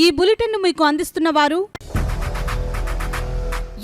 ఈ బులెటిన్ను మీకు అందిస్తున్న వారు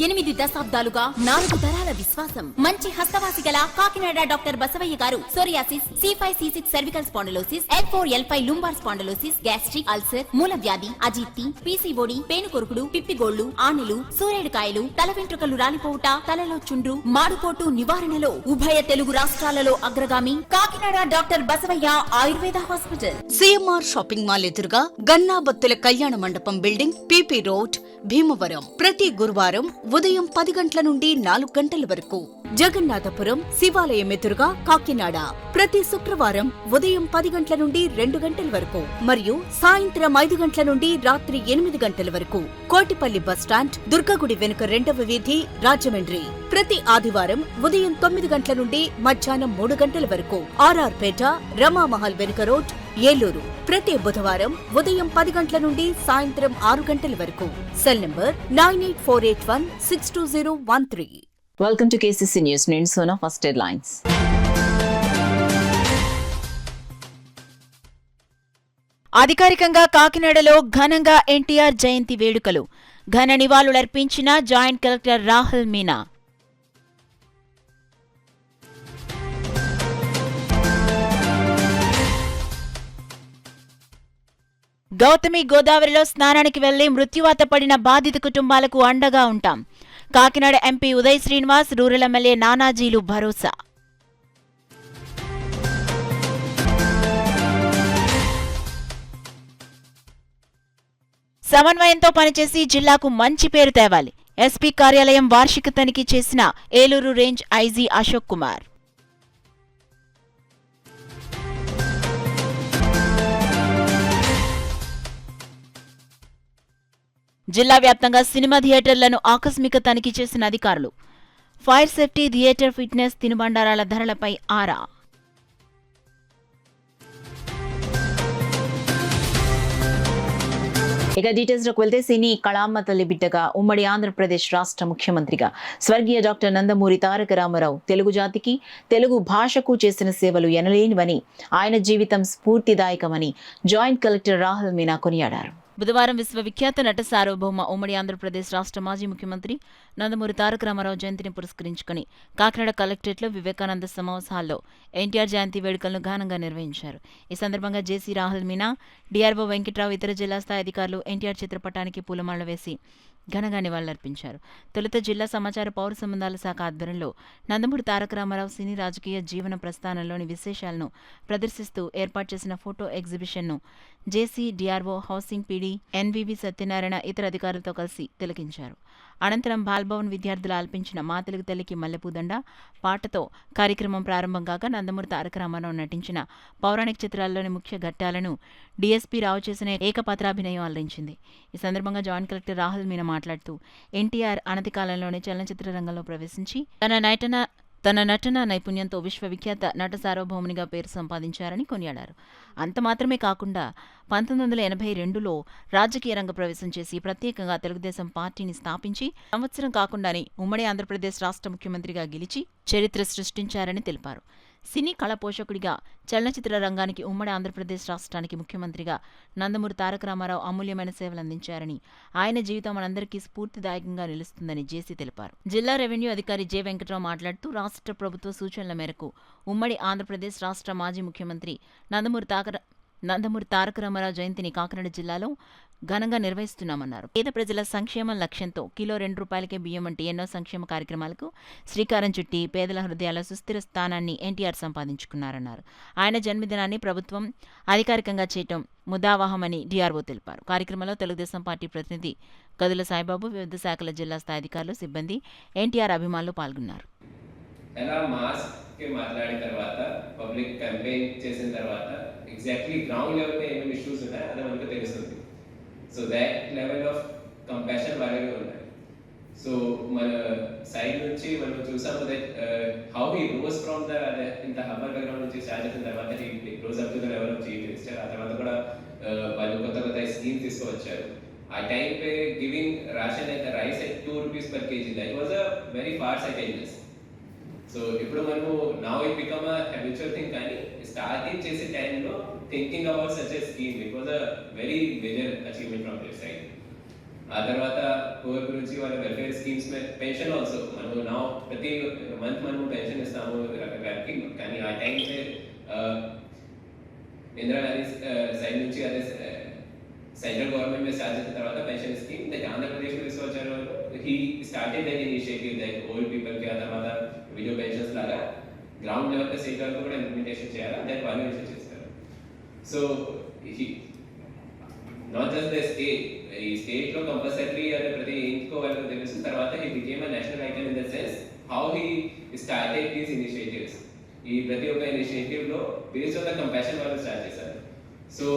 8 దశాబ్దాలుగా 4 తరాల విశ్వాసం. మంచి హస్తవాసి గల Kakinada doctor Basavaiah garu psoriasis, C5C6 cervical spondylosis, L4L5 lumbar spondylosis, gastric ulcer, మూల వ్యాధి, అజీర్తి, PCOD, పేనుకొరుకుడు, పిప్పిగోళ్లు, ఆనెలు, సూరేడుకాయలు, తల వెంట్రుకలు రాలిపోవుట, తలలో చుండ్రు, మాడుకోటు నివారణలో ఉభయ తెలుగు రాష్ట్రాలలో అగ్రగామి Kakinada doctor Basavaiah Ayurveda hospital. CMR shopping mall ఎదురుగా గన్నాబత్తుల కళ్యాణ మండపం బిల్డింగ్, PP రోడ్, భీమవరం. ప్రతి గురువారం ఉదయం 10 గంటల నుండి 4 గంటల వరకు. జగన్నాథపురం శివాలయం ఎదురుగా కాకినాడ ప్రతి శుక్రవారం ఉదయం 10 గంటల నుండి 2 గంటల వరకు మరియు సాయంత్రం 5 గంటల నుండి రాత్రి 8 గంటల వరకు. కోటిపల్లి బస్టాండ్, దుర్గగుడి వెనుక 2వ వీధి, రాజమండ్రి ప్రతి ఆదివారం ఉదయం 9 గంటల నుండి మధ్యాహ్నం 3 గంటల వరకు. RR పేట, రమామహల్ వెనుక రోడ్, ఏలూరు ప్రతి బుధవారం ఉదయం 10 గంటల నుండి సాయంత్రం 6 గంటల వరకు. Cell number 9848162013. Welcome to KCC news. నేను సోనా. First headlines. అధికారికంగా కాకినాడలో ఘనంగా ఎన్టీఆర్ జయంతి వేడుకలు. ఘన నివాళులర్పించిన జాయింట్ కలెక్టర్ రాహుల్ మీనా. గౌతమి గోదావరిలో స్నానానికి వెళ్లి మృత్యువాత పడిన బాధిత కుటుంబాలకు అండగా ఉంటాం. Kakinada MP Uday Srinivas, rural MLA నానాజీలు భరోసా. సమన్వయంతో పనిచేసి జిల్లాకు మంచి పేరు తేవాలి. ఎస్పీ కార్యాలయం వార్షిక తనిఖీ చేసిన ఏలూరు రేంజ్ ఐజీ అశోక్ కుమార్. జిల్లా వ్యాప్తంగా సినిమా థియేటర్లను ఆకస్మిక తనిఖీ చేసిన అధికారులు. ఫైర్ సేఫ్టీ, థియేటర్ ఫిట్నెస్, తినుబండారాల ధరలపై ఆరా. ఇక డీటెయిల్స్ లోకి వెళ్తే, సినీ కళామ్మ తల్లి బిడ్డగా ఉమ్మడి ఆంధ్రప్రదేశ్ రాష్ట్ర ముఖ్యమంత్రిగా స్వర్గీయ డాక్టర్ నందమూరి తారక రామారావు తెలుగు జాతికి, తెలుగు భాషకు చేసిన సేవలు ఎనలేనివని, ఆయన జీవితం స్ఫూర్తిదాయకమని జాయింట్ కలెక్టర్ రాహుల్ మీనా కొనియాడారు. బుధవారం విశ్వవిఖ్యాత నట సార్వభౌమ ఉమ్మడి ఆంధ్రప్రదేశ్ రాష్ట్ర మాజీ ముఖ్యమంత్రి నందమూరి తారక రామారావు జయంతిని పురస్కరించుకుని కాకినాడ కలెక్టరేట్లో వివేకానంద సమావేశ హాల్లో ఎన్టీఆర్ జయంతి వేడుకలను ఘనంగా నిర్వహించారు. ఈ సందర్భంగా జేసీ రాహుల్ మీనా, డిఆర్ఓ వెంకట్రావు, ఇతర జిల్లా స్థాయి అధికారులు ఎన్టీఆర్ చిత్రపటానికి పూలమాలలు వేసి ఘనంగా నివాళులర్పించారు. తొలుత జిల్లా సమాచార పౌర సంబంధాల శాఖ ఆధ్వర్యంలో నందమూరి తారక రామారావు సినీ రాజకీయ జీవన ప్రస్థానంలోని విశేషాలను ప్రదర్శిస్తూ ఏర్పాటు చేసిన ఫోటో ఎగ్జిబిషన్ను జేసీ, డిఆర్ఓ, హౌసింగ్ పీడీ, ఎన్వీవీ సత్యనారాయణ ఇతర అధికారులతో కలిసి తిలకించారు. అనంతరం బాల్భవన్ విద్యార్థులు ఆల్పించిన మా తెలుగు తల్లికి మల్లెపూదండ పాటతో కార్యక్రమం ప్రారంభం కాగా నందమూరి తారక రామారావు నటించిన పౌరాణిక చిత్రాల్లోని ముఖ్య ఘట్టాలను డీఎస్పీ రావు చేసిన ఏకపాత్రాభినయం అలరించింది. ఈ సందర్భంగా జాయింట్ కలెక్టర్ రాహుల్ మీనా మాట్లాడుతూ ఎన్టీఆర్ అనతి కాలంలోనే చలనచిత్ర రంగంలో ప్రవేశించి తన నటన నైపుణ్యంతో విశ్వవిఖ్యాత నట సార్వభౌమునిగా పేరు సంపాదించారని కొనియాడారు. అంత మాత్రమే కాకుండా 1982లో రాజకీయ రంగ ప్రవేశం చేసి ప్రత్యేకంగా తెలుగుదేశం పార్టీని స్థాపించి సంవత్సరం కాకుండానే ఉమ్మడి ఆంధ్రప్రదేశ్ రాష్ట్ర ముఖ్యమంత్రిగా గెలిచి చరిత్ర సృష్టించారని తెలిపారు. సినీ కళ పోషకుడిగా చలనచిత్ర రంగానికి ఉమ్మడి ఆంధ్రప్రదేశ్ రాష్ట్రానికి ముఖ్యమంత్రిగా నందమూరి తారక రామారావు అమూల్యమైన సేవలందించారని, ఆయన జీవితం మనందరికీ స్ఫూర్తిదాయకంగా నిలుస్తుందని జేసీ తెలిపారు. జిల్లా రెవెన్యూ అధికారి జె వెంకట్రావు మాట్లాడుతూ రాష్ట్ర ప్రభుత్వ సూచనల మేరకు ఉమ్మడి ఆంధ్రప్రదేశ్ రాష్ట్ర మాజీ ముఖ్యమంత్రి నందమూరి తారక రామారావు జయంతిని కాకినాడ జిల్లాలో ఘనంగా నిర్వహిస్తున్నామన్నారు. పేద ప్రజల సంక్షేమం లక్ష్యంతో కిలో ₹2 బియ్యం వంటి ఎన్నో సంక్షేమ కార్యక్రమాలకు శ్రీకారం చుట్టి పేదల హృదయాల సుస్థిర స్థానాన్ని ఎన్టీఆర్ సంపాదించుకున్నారన్నారు. ఆయన జన్మదినాన్ని ప్రభుత్వం అధికారికంగా చేయటం ముదావహమని డిఆర్ఓ తెలిపారు. కార్యక్రమంలో తెలుగుదేశం పార్టీ ప్రతినిధి గదుల సాయిబాబు, వివిధ శాఖల జిల్లా స్థాయి అధికారులు, సిబ్బంది, ఎన్టీఆర్ అభిమానులు పాల్గొన్నారు. ఎలా మాస్క్ కి మాట్లాడిన తర్వాత పబ్లిక్ క్యాంపెయిన్ చేసిన తర్వాత ఎగ్జాక్ట్లీ గ్రౌండ్ లెవెల్ పై ఏమేమి ఇష్యూస్ ఉంటాయి అది మనకు తెలుస్తుంది. So that level of compassion వాళ్ళకి ఉన్నాయి. సో మన సైడ్ నుంచి మనం చూసాము that how he rose from the ఇంత హంబల్ బ్యాక్గ్రౌండ్ నుంచి స్టార్ట్ చేసిన తర్వాత he rose up to the level of chief minister. ఆ తర్వాత కూడా వాళ్ళు కొత్త స్కీమ్ తీసుకువచ్చారు. ఆ time pay giving ration rice at ₹2 per kg, that was a very far-sighted. So ఇప్పుడు మనము now it become a habitual thing, కానీ స్టార్టింగ్ చేసే టైంలో thinking about such a scheme it was a very major achievement from their side. ఆ తర్వాత poor గురించి వాళ్ళ welfare schemes pension also మనము నా ప్రతి మంత్ మనము పెన్షన్ ఇస్తాము రకరకాలకి, కానీ ఆ టైంలో ఇందిరా గాంధీ సైడ్ నుంచి అదే సెంట్రల్ గవర్నమెంట్ మీద స్టార్ట్ చేసిన తర్వాత పెన్షన్ స్కీమ్ లైక్ ఆంధ్రప్రదేశ్లో తీసుకొచ్చారు. He started that initiative like old పీపుల్కి, ఆ తర్వాత విడో పెన్షన్స్ లాగా గ్రౌండ్ లెవెల్ స్టేట్ వరకు కూడా ఇంప్లిమెంటేషన్ చేయాలి, దాన్ని వాళ్ళు ఇనిషియేట్ చేస్తారు. So not just the state, ఈ స్టేట్ లో కంపల్సరీ అది ప్రతి ఇంకో వాళ్ళకి తెలుసు. తర్వాత he became a national icon in the sense how he started these initiatives. ఈ ప్రతి ఒక్క ఇనిషియేటివ్ లో బేస్డ్ ఆన్ ద కంపాషన్ వాళ్ళు స్టార్ట్ చేశారు. సో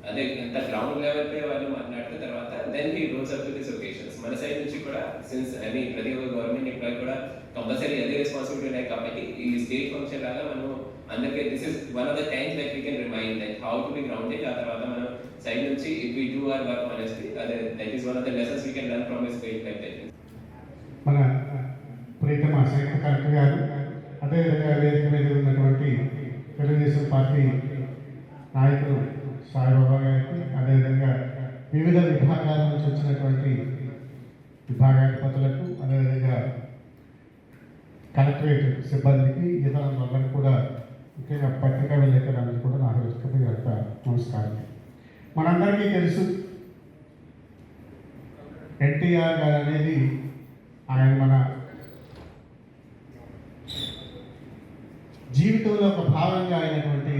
అదే అంత గ్రౌండ్ లెవెల్ పై వాళ్ళు మాట్లాడిన తర్వాత then he rolls up to this occasions. మన సైడ్ నుంచి కూడా సిన్స్ అని ప్రతి ఒక్క గవర్నమెంట్ ఎంప్లాయీ కూడా కంపల్సరీ అదే రెస్పాన్సిబిలిటీ ఉన్నాయి కాబట్టి ఈ స్టేట్ ఫంక్షన్ లాగా మనం అందరికీ this is one of the times that we can remind that how to be grounded. ఆ తర్వాత మనం సైడ్ నుంచి if we do our work honestly, అదే that is one of the lessons we can learn from this state like that. మన ప్రీతమ సంయుక్త collector గారు, అదేవిధంగా వేదిక మీద ఉన్నటువంటి తెలుగుదేశం పార్టీ నాయకులు సాయిబాబా గారికి, అదేవిధంగా వివిధ విభాగాల నుంచి వచ్చినటువంటి విభాగాధిపతులకు, అదేవిధంగా కలెక్టరేట్ సిబ్బందికి, ఇతరులందరికీ కూడా, ముఖ్యంగా పత్రికా విలేకరులందరికీ కూడా నా హృదయపూర్వక నమస్కారం. మనందరికీ తెలుసు ఎన్టీఆర్ గారు అనేది ఆయన మన జీవితంలో ఒక భాగంగా అయినటువంటి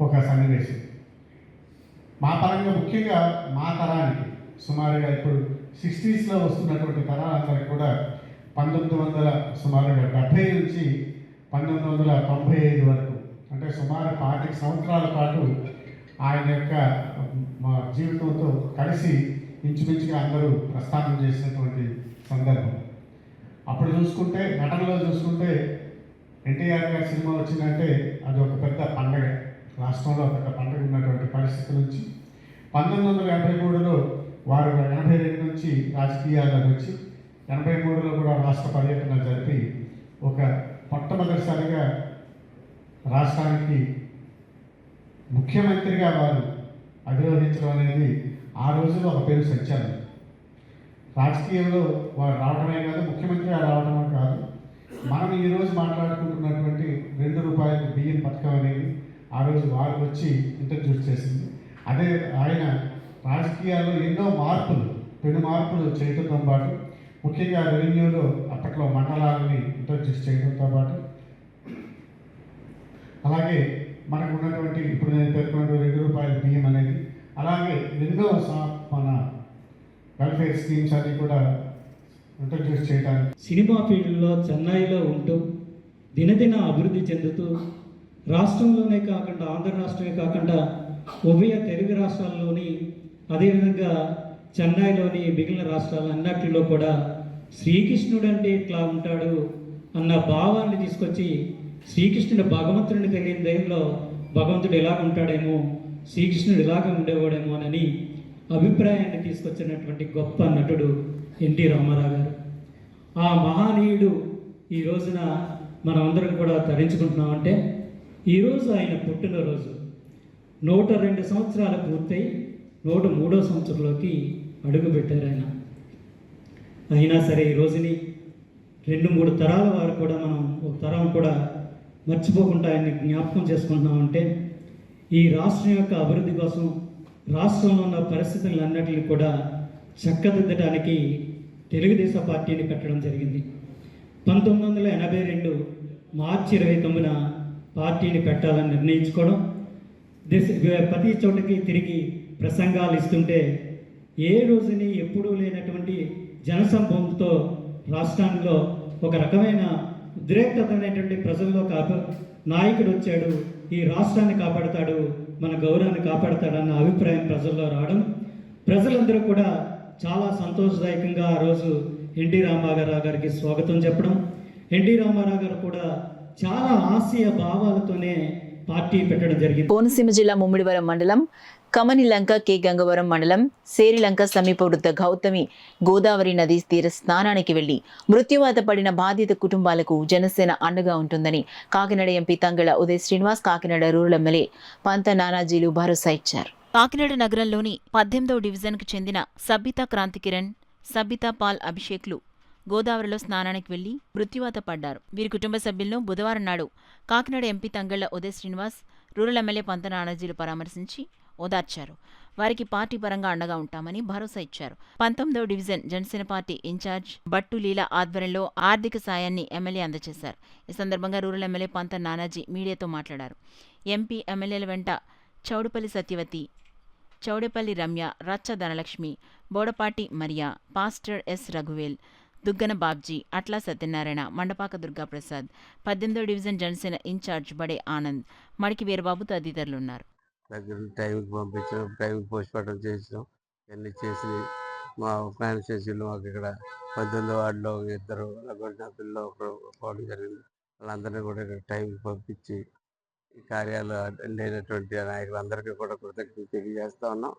ఒక సన్నివేశం. మా పరంగా ముఖ్యంగా మా తరానికి సుమారుగా ఇప్పుడు 60s వస్తున్నటువంటి తరాలందరికీ కూడా 1970 నుంచి 1995 వరకు, అంటే సుమారు 40 సంవత్సరాల పాటు ఆయన యొక్క మా జీవితంతో కలిసి ఇంచుమించుగా అందరూ ప్రస్థానం చేసినటువంటి సందర్భం. అప్పుడు చూసుకుంటే, నటనలో చూసుకుంటే ఎన్టీఆర్ గారి సినిమా వచ్చిందంటే అది ఒక పెద్ద పండగ, రాష్ట్రంలో పెద్ద పండుగ ఉన్నటువంటి పరిస్థితి నుంచి 1983లో వారు 82 నుంచి రాజకీయాల్లోకి వచ్చి 83లో కూడా రాష్ట్ర పర్యటన జరిపి ఒక మొట్టమొదటిసారిగా రాష్ట్రానికి ముఖ్యమంత్రిగా వారు అధిరోహించడం అనేది ఆ రోజుల్లో ఒక పేరు సంచలనం. రాజకీయంలో వారు రావడమే కాదు, ముఖ్యమంత్రిగా రావడమే కాదు, మనం ఈరోజు మాట్లాడుకుంటున్నటువంటి ₹2 బియ్యం పథకం అనేది ఆ రోజు వారు వచ్చి ఇంట్రడ్యూస్ చేసింది. అదే ఆయన రాజకీయాల్లో ఎన్నో మార్పులు, పెను మార్పులు చేయడంతో పాటు, ముఖ్యంగా రెవెన్యూలో అప్పట్లో మండలాలని ఇంట్రడ్యూస్ చేయడంతో పాటు, అలాగే మనకు ఉన్నటువంటి ఇప్పుడు నేను పేర్కొన్న ₹2 బియ్యం అనేది, అలాగే ఎన్నో మన వెల్ఫేర్ స్కీమ్స్ అన్ని కూడా ఇంట్రడ్యూస్ చేయడానికి. సినిమా ఫీల్డ్లో చెన్నైలో ఉంటూ దినదిన అభివృద్ధి చెందుతూ రాష్ట్రంలోనే కాకుండా, ఆంధ్ర రాష్ట్రమే కాకుండా ఉభయ తెలుగు రాష్ట్రాల్లోని, అదేవిధంగా చెన్నైలోని మిగిలిన రాష్ట్రాలు అన్నిటిలో కూడా శ్రీకృష్ణుడు అంటే ఇట్లా ఉంటాడు అన్న భావాన్ని తీసుకొచ్చి, శ్రీకృష్ణుడు భగవంతుడిని తెలియని దైవంలో భగవంతుడు ఎలాగ ఉంటాడేమో, శ్రీకృష్ణుడు ఇలాగ ఉండేవాడేమో అని అభిప్రాయాన్ని తీసుకొచ్చినటువంటి గొప్ప నటుడు ఎన్టీ రామారావు గారు. ఆ మహానీయుడు ఈ రోజున మనం అందరం కూడా తరించుకుంటున్నామంటే, ఈరోజు ఆయన పుట్టినరోజు 102 సంవత్సరాలు పూర్తయి 103వ సంవత్సరంలోకి అడుగుపెట్టారు ఆయన. అయినా సరే ఈ రోజుని 2-3 తరాల వారు కూడా మనం ఒక తరం కూడా మర్చిపోకుండా ఆయన్ని జ్ఞాపకం చేసుకుంటున్నామంటే, ఈ రాష్ట్రం యొక్క అభివృద్ధి కోసం, రాష్ట్రంలో ఉన్న పరిస్థితులన్నిటిని కూడా చక్కదిద్దడానికి తెలుగుదేశం పార్టీని పెట్టడం జరిగింది. 1982 మార్చి 29న పార్టీని పెట్టాలని నిర్ణయించుకోవడం, ప్రతి చోటకి తిరిగి ప్రసంగాలు ఇస్తుంటే ఏ రోజుని ఎప్పుడూ లేనటువంటి జనసంభవంతో రాష్ట్రంలో ఒక రకమైన ఉద్రేక్తత అనేటువంటి ప్రజల్లో నాయకుడు వచ్చాడు, ఈ రాష్ట్రాన్ని కాపాడతాడు, మన గౌరవాన్ని కాపాడతాడన్న అభిప్రాయం ప్రజల్లో రావడం, ప్రజలందరూ కూడా చాలా సంతోషదాయకంగా ఆ రోజు ఎన్టీ రామారావు గారికి స్వాగతం చెప్పడం, ఎన్టీ రామారావు గారు కూడా చాలా ఆశయ భావాలతోనే పార్టీ పెట్టడం జరిగింది. కోనసీమ జిల్లా ముమ్మిడివరం మండలం కమనిలంక కె గంగవరం మండలం సేరిలంక సమీప వృద్ధ గౌతమి గోదావరి నదీ తీర స్నానానికి వెళ్లి మృత్యువాత పడిన బాధిత కుటుంబాలకు జనసేన అండగా ఉంటుందని Kakinada MP Tangella Uday Srinivas, Kakinada rural MLA Panta నానాజీలు భరోసా ఇచ్చారు. కాకినాడ నగరంలోని 18వ డివిజన్కు చెందిన సబితా క్రాంతికిరణ్, సబితా పాల్ అభిషేక్లు గోదావరిలో స్నానానికి వెళ్లి మృత్యువాత పడ్డారు. వీరి కుటుంబ సభ్యులను బుధవారం నాడు Kakinada MP Tangella Uday Srinivas, rural MLA Panta నానాజీలు పరామర్శించి ఓదార్చారు. వారికి పార్టీ పరంగా అండగా ఉంటామని భరోసా ఇచ్చారు. 19వ division Janasena party incharge Battu Leela ఆధ్వర్యంలో ఆర్థిక సాయాన్ని ఎమ్మెల్యే అందజేశారు. ఈ సందర్భంగా రూరల్ ఎమ్మెల్యే పంత నానాజీ మీడియాతో మాట్లాడారు. ఎంపీ ఎమ్మెల్యేల వెంట చౌడుపల్లి సత్యవతి, చౌడేపల్లి రమ్య, రచ్చ ధనలక్ష్మి, బోడపాటి మరియా, పాస్టర్ ఎస్ రఘువేల్, దుగ్గన బాబ్జీ, అట్లా సత్యనారాయణ, మండపాక దుర్గాప్రసాద్, 18వ డివిజన్ జనసేన ఇన్ఛార్జ్ బడే ఆనంద్, మడికి వీరబాబు తదితరులున్నారు. దగ్గర టైంకి పంపించడం, టైంకి పోస్ట్ మార్టం చేయించడం, ఇవన్నీ చేసి మా కాన్స్టిట్యూన్సీలో మాకు ఇక్కడ 18వ వార్డులో ఇద్దరు నా పిల్లలు ఒకరు పోవడం జరిగింది. వాళ్ళందరినీ కూడా ఇక్కడ టైంకి పంపించి ఈ కార్యాలు అటెండ్ అయినటువంటి నాయకులందరికీ కూడా కృతజ్ఞతలు తెలియజేస్తూ ఉన్నాం.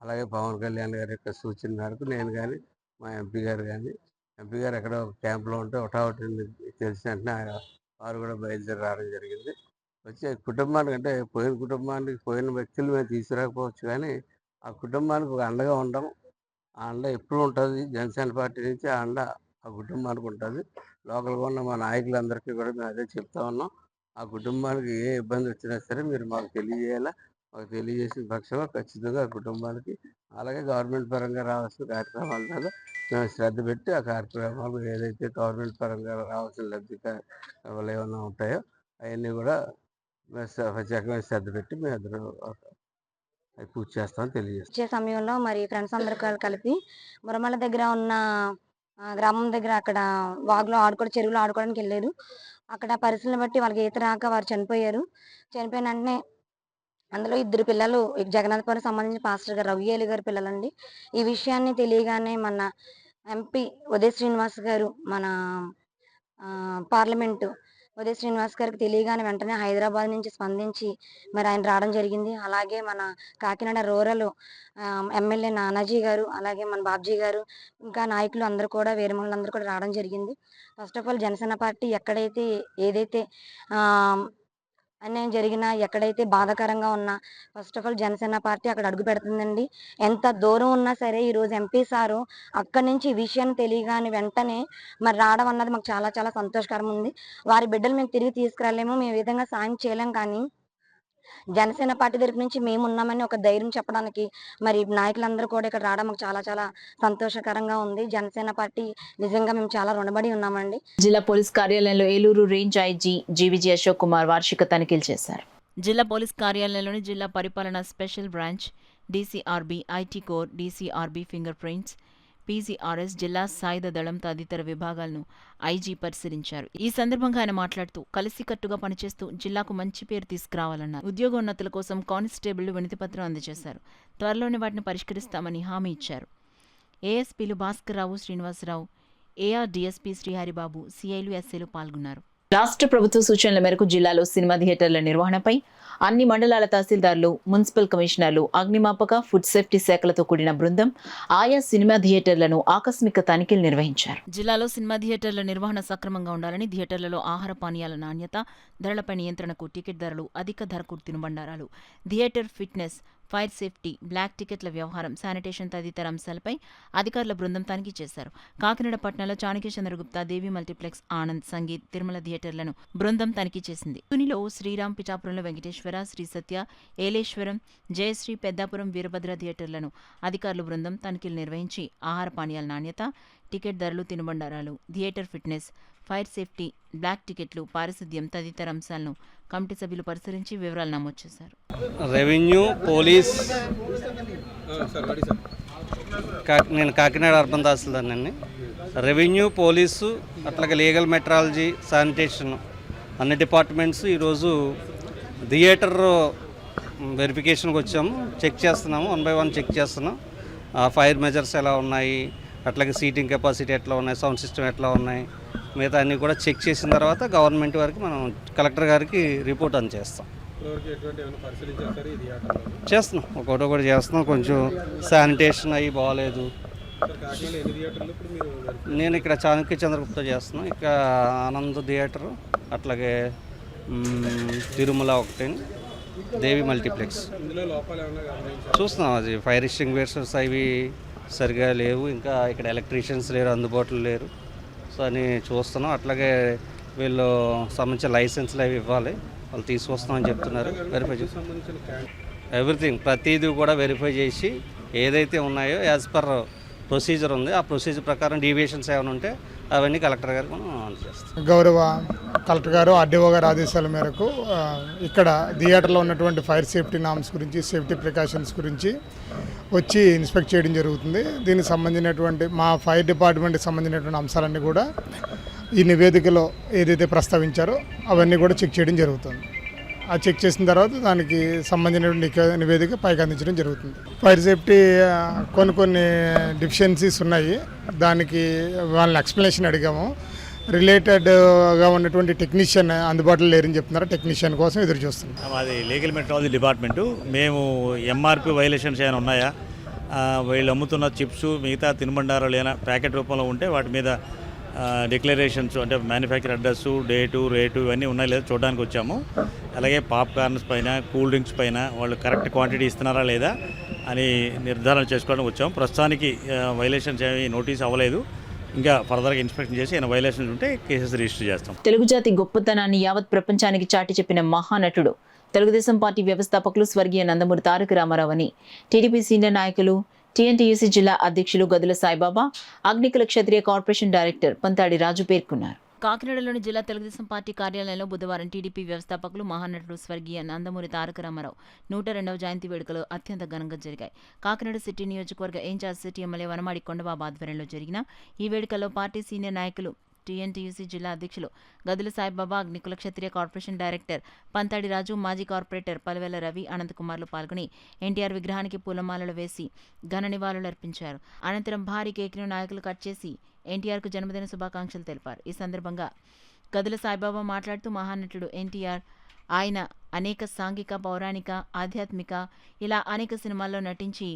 అలాగే పవన్ కళ్యాణ్ గారి యొక్క సూచన మేరకు నేను కానీ మా ఎంపీ గారు కానీ, ఎంపీ గారు ఎక్కడో క్యాంప్లో ఉంటే ఒకటి తెలిసిన వెంటనే వారు కూడా బయలుదేరి రావడం జరిగింది. వచ్చే కుటుంబానికి అంటే పోయిన కుటుంబానికి పోయిన వ్యక్తులు మేము తీసుకురాకపోవచ్చు, కానీ ఆ కుటుంబానికి ఒక అండగా ఉండడం, ఆ అండ ఎప్పుడు ఉంటుంది. జనసేన పార్టీ నుంచి ఆ అండ ఆ కుటుంబానికి ఉంటుంది. లోకల్గా ఉన్న మా నాయకులందరికీ కూడా మేము అదే చెప్తా ఉన్నాం. ఆ కుటుంబానికి ఏ ఇబ్బంది వచ్చినా సరే మీరు మాకు తెలియజేయాలా. మాకు తెలియజేసిన పక్షంలో ఖచ్చితంగా ఆ కుటుంబానికి, అలాగే గవర్నమెంట్ పరంగా రావాల్సిన కార్యక్రమాల మీద మేము శ్రద్ధ పెట్టి ఆ కార్యక్రమాలు ఏదైతే గవర్నమెంట్ పరంగా రావాల్సిన లబ్ధి కార్యక్రమాలు ఏమైనా ఉంటాయో అవన్నీ కూడా ప్రత్యేకమైన శ్రద్ధ పెట్టి మేము అందరూ అవి పూర్తి చేస్తామని తెలియజేస్తాం. వచ్చే సమయంలో మరి ఫ్రెండ్స్ అందరూ కలిపి మురమల దగ్గర ఉన్న గ్రామం దగ్గర అక్కడ వాగులో చెరువులో ఆడుకోవడానికి వెళ్ళారు. అక్కడ పరిస్థితులను బట్టి వాళ్ళకి ఈత రాక వారు చనిపోయారు. చనిపోయిన వెంటనే అందులో 2 పిల్లలు జగన్నాథపురం సంబంధించిన పాస్టర్ గారు రవియేలు గారి పిల్లలండి. ఈ విషయాన్ని తెలియగానే మన ఎంపీ ఉదయ్ శ్రీనివాస్ గారు, మన పార్లమెంటు ఉదయ్ శ్రీనివాస్ గారికి తెలియగానే వెంటనే హైదరాబాద్ నుంచి స్పందించి మరి ఆయన రావడం జరిగింది. అలాగే మన కాకినాడ రూరల్ ఎమ్మెల్యే నానాజీ గారు, అలాగే మన బాబ్జీ గారు, ఇంకా నాయకులు అందరూ కూడా వీరమహిళలందరూ కూడా రావడం జరిగింది. First of all Janasena party ఎక్కడైతే ఏదైతే అన్యాయం జరిగినా, ఎక్కడైతే బాధాకరంగా ఉన్నా first of all Janasena party అక్కడ అడుగు పెడుతుందండి. ఎంత దూరం ఉన్నా సరే ఈరోజు ఎంపీ సారు అక్కడి నుంచి ఈ విషయాన్ని తెలియగానే వెంటనే మరి రావడం అన్నది మాకు చాలా చాలా సంతోషకరం ఉంది. వారి బిడ్డలు మేము తిరిగి తీసుకురాలేము, మేము ఈ విధంగా సాయం చేయలేం, కానీ జనసేన పార్టీ తరపు నుంచి మేము ఉన్నామని ఒక ధైర్యం చెప్పడానికి మరి నాయకులందరూ కూడా ఇక్కడ రావడం మాకు చాలా చాలా సంతోషకరంగా ఉంది. జనసేన పార్టీ నిజంగా మేము చాలా రుణపడి ఉన్నామండి. జిల్లా పోలీస్ కార్యాలయంలో ఏలూరు రేంజ్ ఐజీ జీవీజీ అశోక్ కుమార్ వార్షిక తనిఖీలు చేశారు. జిల్లా పోలీస్ కార్యాలయంలోని జిల్లా పరిపాలన special branch, DCRB, IT core, DCRB finger prints, PCRS, జిల్లా సాయుధ దళం తదితర విభాగాలను ఐజీ పరిశీలించారు. ఈ సందర్భంగా ఆయన మాట్లాడుతూ కలిసికట్టుగా పనిచేస్తూ జిల్లాకు మంచి పేరు తీసుకురావాలన్నారు. ఉద్యోగోన్నతుల కోసం కానిస్టేబుళ్లు వినతిపత్రం అందజేశారు. త్వరలోనే వాటిని పరిష్కరిస్తామని హామీ ఇచ్చారు. ఏఎస్పీలు భాస్కర్రావు, శ్రీనివాసరావు, ఏఆర్ డీఎస్పీ శ్రీహరిబాబు, సిఐలు, ఎస్ఐలు పాల్గొన్నారు. రాష్ట్ర ప్రభుత్వ సూచనల మేరకు జిల్లాలో సినిమా థియేటర్ల నిర్వహణపై అన్ని మండలాల తహసీల్దార్లు, మున్సిపల్ కమిషనర్లు, అగ్నిమాపక, ఫుడ్ సేఫ్టీ శాఖలతో కూడిన బృందం ఆయా సినిమా థియేటర్లను ఆకస్మిక తనిఖీలు నిర్వహించారు. జిల్లాలో సినిమా థియేటర్ల నిర్వహణ సక్రమంగా ఉండాలని, థియేటర్లలో ఆహార పానీయాల నాణ్యత, ధరలపై నియంత్రణకు టికెట్ ధరలు, అధిక ధరకు తినుబండారాలు, theatre fitness, fire safety, black టికెట్ల వ్యవహారం, శానిటేషన్ తదితర అంశాలపై అధికారుల బృందం తనిఖీ చేశారు. కాకినాడ పట్టణంలో చాణక్య చంద్రగుప్త, దేవి మల్టీప్లెక్స్, ఆనంద్, సంగీత్, తిరుమల థియేటర్లను బృందం తనిఖీ చేసింది. తునిలో శ్రీరామ్, పిఠాపురంలో వెంకటేశ్వర, శ్రీ సత్య, ఏలేశ్వరం, జయశ్రీ, పెద్దాపురం, వీరభద్ర థియేటర్లను అధికారుల బృందం తనిఖీలు నిర్వహించి ఆహార పానీయాల నాణ్యత, టికెట్ ధరలు, తినుబండారాలు, theatre fitness, fire safety, black టికెట్లు, పారిశుద్ధ్యం తదితర అంశాలను కమిటీ సభ్యులు పరిశీలించి వివరాలు నమోదు చేశారు. రెవెన్యూ, పోలీస్, నేను కాకినాడ అర్బన్ తహసీల్దార్నండి. రెవెన్యూ, పోలీసు, అట్లాగే లీగల్ మెట్రాలజీ, శానిటేషన్ అన్ని డిపార్ట్మెంట్స్ ఈరోజు థియేటర్ వెరిఫికేషన్కి వచ్చాము. చెక్ చేస్తున్నాము, 1 by 1 చెక్ చేస్తున్నాం. ఫైర్ మెజర్స్ ఎలా ఉన్నాయి, అట్లాగే సీటింగ్ కెపాసిటీ ఎట్లా ఉన్నాయి, సౌండ్ సిస్టమ్ ఎట్లా ఉన్నాయి, మిగతా అన్నీ కూడా చెక్ చేసిన తర్వాత గవర్నమెంట్ వారికి మనం కలెక్టర్ గారికి రిపోర్ట్ అందజేస్తాం. చేస్తున్నాం, ఒకటి చేస్తున్నాం. కొంచెం శానిటేషన్ అవి బాగాలేదు. నేను ఇక్కడ చాణక్య చంద్రగుప్త చేస్తున్నాను, ఇక ఆనంద్ థియేటరు, అట్లాగే తిరుమల ఒకటి, దేవి మల్టీప్లెక్స్ చూస్తున్నాం. అది ఫైర్ ఎక్స్టింగ్విషర్స్ అవి సరిగా లేవు, ఇంకా ఇక్కడ ఎలక్ట్రీషియన్స్ లేరు, అందుబాటులో లేరు. సో అని చూస్తున్నాం. అట్లాగే వీళ్ళు సంబంధించిన లైసెన్స్లు అవి ఇవ్వాలి, వాళ్ళు తీసుకొస్తామని చెప్తున్నారు. వెరిఫై ఎవ్రీథింగ్, ప్రతిదీ కూడా వెరిఫై చేసి ఏదైతే ఉన్నాయో యాజ్ పర్ ప్రొసీజర్ ఉంది, ఆ ప్రొసీజర్ ప్రకారం డీవియేషన్స్ ఏమైనా ఉంటే అవన్నీ కలెక్టర్ గారికి మనం అందజేస్తాం. గౌరవ కలెక్టర్ గారు, ఆర్డీఓ గారి ఆదేశాల మేరకు ఇక్కడ థియేటర్లో ఉన్నటువంటి ఫైర్ సేఫ్టీ నామ్స్ గురించి, సేఫ్టీ ప్రికాషన్స్ గురించి వచ్చి ఇన్స్పెక్ట్ చేయడం జరుగుతుంది. దీనికి సంబంధించినటువంటి మా ఫైర్ డిపార్ట్మెంట్కి సంబంధించినటువంటి అంశాలన్నీ కూడా ఈ నివేదికలో ఏదైతే ప్రస్తావించారో అవన్నీ కూడా చెక్ చేయడం జరుగుతుంది. ఆ చెక్ చేసిన తర్వాత దానికి సంబంధించినటువంటి నివేదిక పైకి అందించడం జరుగుతుంది. ఫైర్ సేఫ్టీ కొన్ని డిఫిషియన్సీస్ ఉన్నాయి, దానికి వాళ్ళని ఎక్స్ప్లెనేషన్ అడిగాము. రిలేటెడ్గా ఉన్నటువంటి టెక్నీషియన్ అందుబాటులో లేరని చెప్తున్నారు, టెక్నీషియన్ కోసం ఎదురు చూస్తున్నాం. మాది లీగల్ మెట్రాలజీ డిపార్ట్మెంటు. మేము ఎంఆర్పి వైలేషన్స్ ఏమైనా ఉన్నాయా, వీళ్ళు అమ్ముతున్న చిప్స్ మిగతా తినుబండారాలు ఏమైనా ప్యాకెట్ రూపంలో ఉంటే వాటి మీద డిక్లరేషన్స్ అంటే మ్యానుఫ్యాక్చర్ అడ్రస్సు, డేటు, రేటు ఇవన్నీ ఉన్నాయి లేదా చూడడానికి వచ్చాము. అలాగే పాప్కార్న్స్ పైన, కూల్ డ్రింక్స్ పైన వాళ్ళు కరెక్ట్ క్వాంటిటీ ఇస్తున్నారా లేదా అని నిర్ధారణ చేసుకోవడానికి వచ్చాము. ప్రస్తుతానికి వైలేషన్స్ ఏమి నోటీస్ అవ్వలేదు. ఇంకా ఫర్దర్గా ఇన్స్పెక్షన్ చేసి ఏమైనా వైలేషన్స్ ఉంటే కేసెస్ రిజిస్టర్ చేస్తాం. తెలుగు జాతి గొప్పతనాన్ని యావత్ ప్రపంచానికి చాటి చెప్పిన మహానటుడు, తెలుగుదేశం పార్టీ వ్యవస్థాపకులు స్వర్గీయ నందమూరి తారక రామారావు అని టీడీపీ సీనియర్ నాయకులు, టీఎన్టీయూసీ జిల్లా అధ్యక్షులు గదుల సాయిబాబా, అగ్నికుల క్షత్రియ కార్పొరేషన్ డైరెక్టర్ పంతాడి రాజు పేర్కొన్నారు. కాకినాడలోని జిల్లా తెలుగుదేశం పార్టీ కార్యాలయంలో బుధవారం టీడీపీ వ్యవస్థాపకులు, మహానటుడు స్వర్గీయ నందమూరి తారక రామారావు 102వ జయంతి వేడుకలు అత్యంత ఘనంగా జరిగాయి. కాకినాడ సిటీ నియోజకవర్గ incharge city MLA Vanamadi Kondababu ఆధ్వర్యంలో జరిగిన ఈ వేడుకల్లో పార్టీ సీనియర్ నాయకులు, టీఎన్టీయూసీ జిల్లా అధ్యక్షులు గదుల సాయిబాబా, అగ్నికుల క్షత్రియ కార్పొరేషన్ డైరెక్టర్ పంతాడి రాజు, మాజీ కార్పొరేటర్ పలువెల రవి, అనంతకుమార్లు పాల్గొని ఎన్టీఆర్ విగ్రహానికి పూలమాలలు వేసి ఘన నివాళులర్పించారు. అనంతరం భారీ కేక్ను నాయకులు కట్ చేసి ఎన్టీఆర్కు జన్మదిన శుభాకాంక్షలు తెలిపారు. ఈ సందర్భంగా గదుల సాయిబాబా మాట్లాడుతూ, మహానటుడు ఎన్టీఆర్ ఆయన అనేక సాంఘిక, పౌరాణిక, ఆధ్యాత్మిక ఇలా అనేక సినిమాల్లో నటించి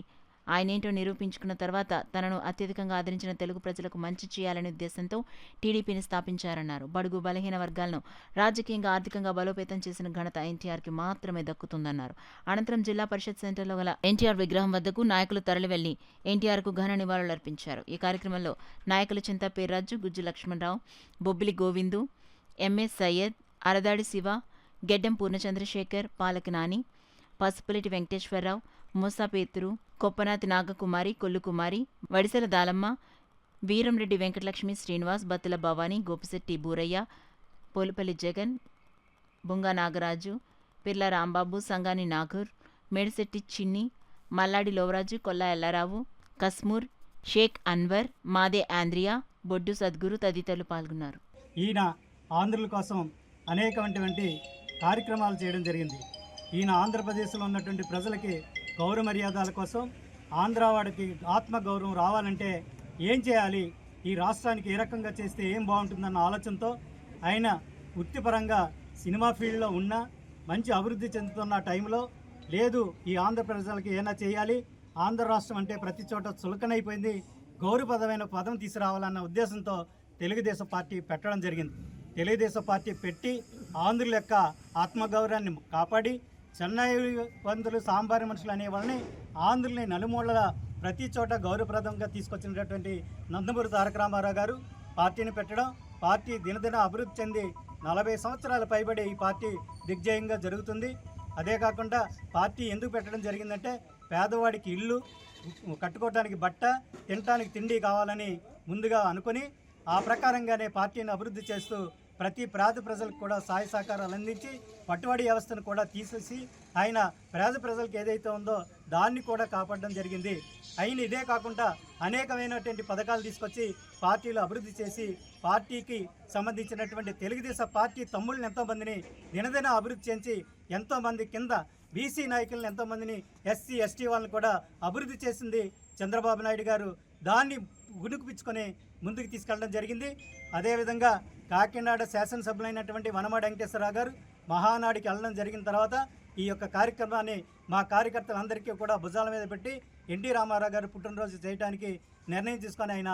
ఆయనేంటో నిరూపించుకున్న తర్వాత తనను అత్యధికంగా ఆదరించిన తెలుగు ప్రజలకు మంచి చేయాలనే ఉద్దేశంతో టీడీపీని స్థాపించారన్నారు. బడుగు బలహీన వర్గాలను రాజకీయంగా, ఆర్థికంగా బలోపేతం చేసిన ఘనత ఎన్టీఆర్కి మాత్రమే దక్కుతుందన్నారు. అనంతరం జిల్లా పరిషత్ సెంటర్లో గల ఎన్టీఆర్ విగ్రహం వద్దకు నాయకులు తరలివెళ్లి ఎన్టీఆర్కు ఘన నివాళులర్పించారు. ఈ కార్యక్రమంలో నాయకులు చింతా పేర్రాజు, గుజ్జు లక్ష్మణరావు, బొబ్బిలి గోవిందు, ఎంఎస్ సయ్యద్, అరదాడి శివ, గెడ్డం పూర్ణచంద్రశేఖర్, పాలక నాని, పసుపులెటి వెంకటేశ్వరరావు, మూసాపేతురు, కొప్పనాతి నాగకుమారి, కొల్లుకుమారి, వడిసెల దాలమ్మ, వీరంరెడ్డి వెంకటలక్ష్మి, శ్రీనివాస్, బత్తుల భవానీ, గోపిశెట్టి బూరయ్య, పోలుపల్లి జగన్, బుంగా నాగరాజు, పిర్ల రాంబాబు, సంగాని నాగూర్, మేడిశెట్టి చిన్ని, మల్లాడి లోవరాజు, కొల్లా ఎల్లారావు, కస్మూర్, షేక్ అన్వర్, మాదే ఆంద్రియా, బొడ్డు సద్గురు తదితరులు పాల్గొన్నారు. ఈయన ఆంధ్రుల కోసం అనేకమైనటువంటి కార్యక్రమాలు చేయడం జరిగింది. ఈయన ఆంధ్రప్రదేశ్లో ఉన్నటువంటి ప్రజలకి గౌరవ మర్యాదల కోసం, ఆంధ్రావాడికి ఆత్మగౌరవం రావాలంటే ఏం చేయాలి, ఈ రాష్ట్రానికి ఏ రకంగా చేస్తే ఏం బాగుంటుందన్న ఆలోచనతో ఆయన వృత్తిపరంగా సినిమా ఫీల్డ్లో ఉన్న మంచి అభివృద్ధి చెందుతున్న టైంలో లేదు, ఈ ఆంధ్ర ప్రజలకి ఏమైనా చేయాలి, ఆంధ్ర రాష్ట్రం అంటే ప్రతి చోట చులకనైపోయింది, గౌరవప్రదమైన పదం తీసుకురావాలన్న ఉద్దేశంతో తెలుగుదేశం పార్టీ పెట్టడం జరిగింది. తెలుగుదేశం పార్టీ పెట్టి ఆంధ్రుల యొక్క ఆత్మగౌరవాన్ని కాపాడి, చెన్నై పందులు, సాంబారి మనుషులు అనే వాళ్ళని ఆంధ్రుల్ని నలుమూలల ప్రతి చోట గౌరవప్రదంగా తీసుకొచ్చినటువంటి నందమూరి తారక రామారావు గారు పార్టీని పెట్టడం, పార్టీ దినదిన అభివృద్ధి చెంది 40 సంవత్సరాలు పైబడి ఈ పార్టీ దిగ్జయంగా జరుగుతుంది. అదే కాకుండా పార్టీ ఎందుకు పెట్టడం జరిగిందంటే, పేదవాడికి ఇల్లు, కట్టుకోవడానికి బట్ట, తినడానికి తిండి కావాలని ముందుగా అనుకుని ఆ ప్రకారంగానే పార్టీని అభివృద్ధి చేస్తూ ప్రతి పేద ప్రజలకు కూడా సహాయ సహకారాలు అందించి పట్టుబడి వ్యవస్థను కూడా తీసేసి ఆయన పేద ప్రజలకు ఏదైతే ఉందో దాన్ని కూడా కాపాడడం జరిగింది. అయిన ఇదే కాకుండా అనేకమైనటువంటి పథకాలు తీసుకొచ్చి పార్టీలు అభివృద్ధి చేసి పార్టీకి సంబంధించినటువంటి తెలుగుదేశం పార్టీ తమ్ముళ్ళని ఎంతోమందిని దినదిన అభివృద్ధి చేసి ఎంతోమంది కింద బీసీ నాయకులను ఎంతోమందిని, ఎస్సీ ఎస్టీ వాళ్ళని కూడా అభివృద్ధి చేసింది చంద్రబాబు నాయుడు గారు. దాన్ని ఉనికిపించుకొని ముందుకు తీసుకెళ్ళడం జరిగింది. అదేవిధంగా కాకినాడ శాసనసభ్యులైనటువంటి వనమాడి వెంకటేశ్వరరావు గారు మహానాడికి వెళ్ళడం జరిగిన తర్వాత ఈ యొక్క కార్యక్రమాన్ని మా కార్యకర్తలందరికీ కూడా భుజాల మీద పెట్టి ఎన్టీ రామారావు గారు పుట్టినరోజు చేయడానికి నిర్ణయం తీసుకొని ఆయన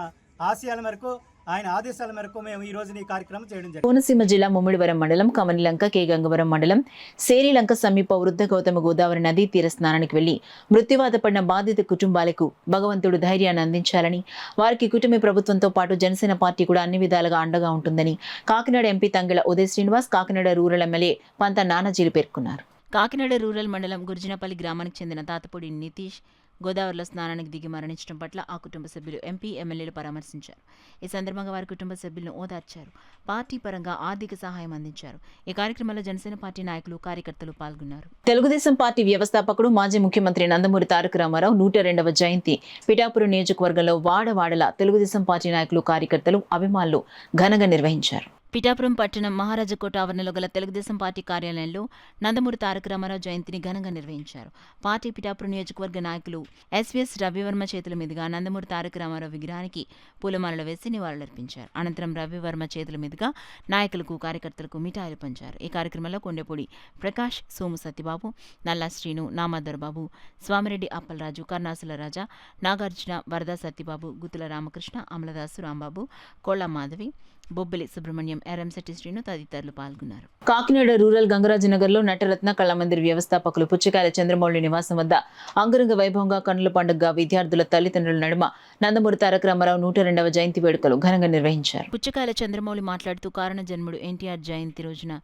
ఆశయాల మేరకు ఆయన ఆదేశాల మేరకు మేము ఈ రోజు ఈ కార్యక్రమం చేయడం జరిగింది. కోనసీమ జిల్లా ముమ్మిడివరం మండలం కమనిలంక కే గంగవరం మండలం సేరిలంక సమీప వృద్ధ గౌతమ గోదావరి నదీ తీర స్నానానికి వెళ్లి మృత్యువాత పడిన బాధిత కుటుంబాలకు భగవంతుడు ధైర్యాన్ని అందించాలని, వారికి కుటుంబ ప్రభుత్వంతో పాటు జనసేన పార్టీ కూడా అన్ని విధాలుగా అండగా ఉంటుందని Kakinada MP Tangella Uday Srinivas, Kakinada rural MLA Panta నానాజీలు పేర్కొన్నారు. కాకినాడ రూరల్ మండలం గుర్జనపల్లి గ్రామానికి చెందిన తాతపూడి నితీష్ గోదావరిలో స్నానానికి దిగి మరణించడం పట్ల ఆ కుటుంబ సభ్యులు ఎంపీ, ఎమ్మెల్యేలు పరామర్శించారు. ఈ సందర్భంగా వారి కుటుంబ సభ్యులను ఓదార్చారు. పార్టీ పరంగా ఆర్థిక సహాయం అందించారు. ఈ కార్యక్రమంలో జనసేన పార్టీ నాయకులు, కార్యకర్తలు పాల్గొన్నారు. తెలుగుదేశం పార్టీ వ్యవస్థాపకుడు మాజీ ముఖ్యమంత్రి నందమూరి తారక రామారావు 102వ జయంతి పిఠాపురం నియోజకవర్గంలో వాడవాడల తెలుగుదేశం పార్టీ నాయకులు, కార్యకర్తలు, అభిమానులు ఘనంగా నిర్వహించారు. పిఠాపురం పట్టణం మహారాజకోట ఆవరణలో గల తెలుగుదేశం పార్టీ కార్యాలయంలో నందమూరి తారక రామారావు జయంతిని ఘనంగా నిర్వహించారు. పార్టీ పిఠాపురం నియోజకవర్గ నాయకులు ఎస్వీఎస్ రవివర్మ చేతుల మీదుగా నందమూరి తారక రామారావు విగ్రహానికి పూలమాలలు వేసి నివాళులర్పించారు. అనంతరం రవివర్మ చేతుల మీదుగా నాయకులకు, కార్యకర్తలకు మిఠాయిలు పంచారు. ఈ కార్యక్రమంలో కొండపూడి ప్రకాష్, సోము సత్యబాబు, నల్లా శ్రీను, నామాదర్బాబు, స్వామిరెడ్డి అప్పలరాజు, కర్ణాసుల రాజా, నాగార్జున, వరదా సత్యబాబు, గుత్తుల రామకృష్ణ, అమలదాసు రాంబాబు, కోళ్ల మాధవి, బొబ్బిలి సుబ్రహ్మణ్యం, ఎర్రంశెట్టి శ్రీను తదితరులు పాల్గొన్నారు. కాకినాడ రూరల్ గంగరాజనగర్లో నటరత్న కళామందిర్ వ్యవస్థాపకులు పుచ్చకాయల చంద్రమౌళి నివాసం వద్ద అంగరంగ వైభవంగా కన్నుల పండుగగా విద్యార్థుల తల్లిదండ్రుల నడుమ నందమూరి తారక రామారావు 102వ జయంతి వేడుకలు ఘనంగా నిర్వహించారు. పుచ్చకాయల చంద్రమౌళి మాట్లాడుతూ కారణ జన్ముడు ఎన్టీఆర్ జయంతి రోజున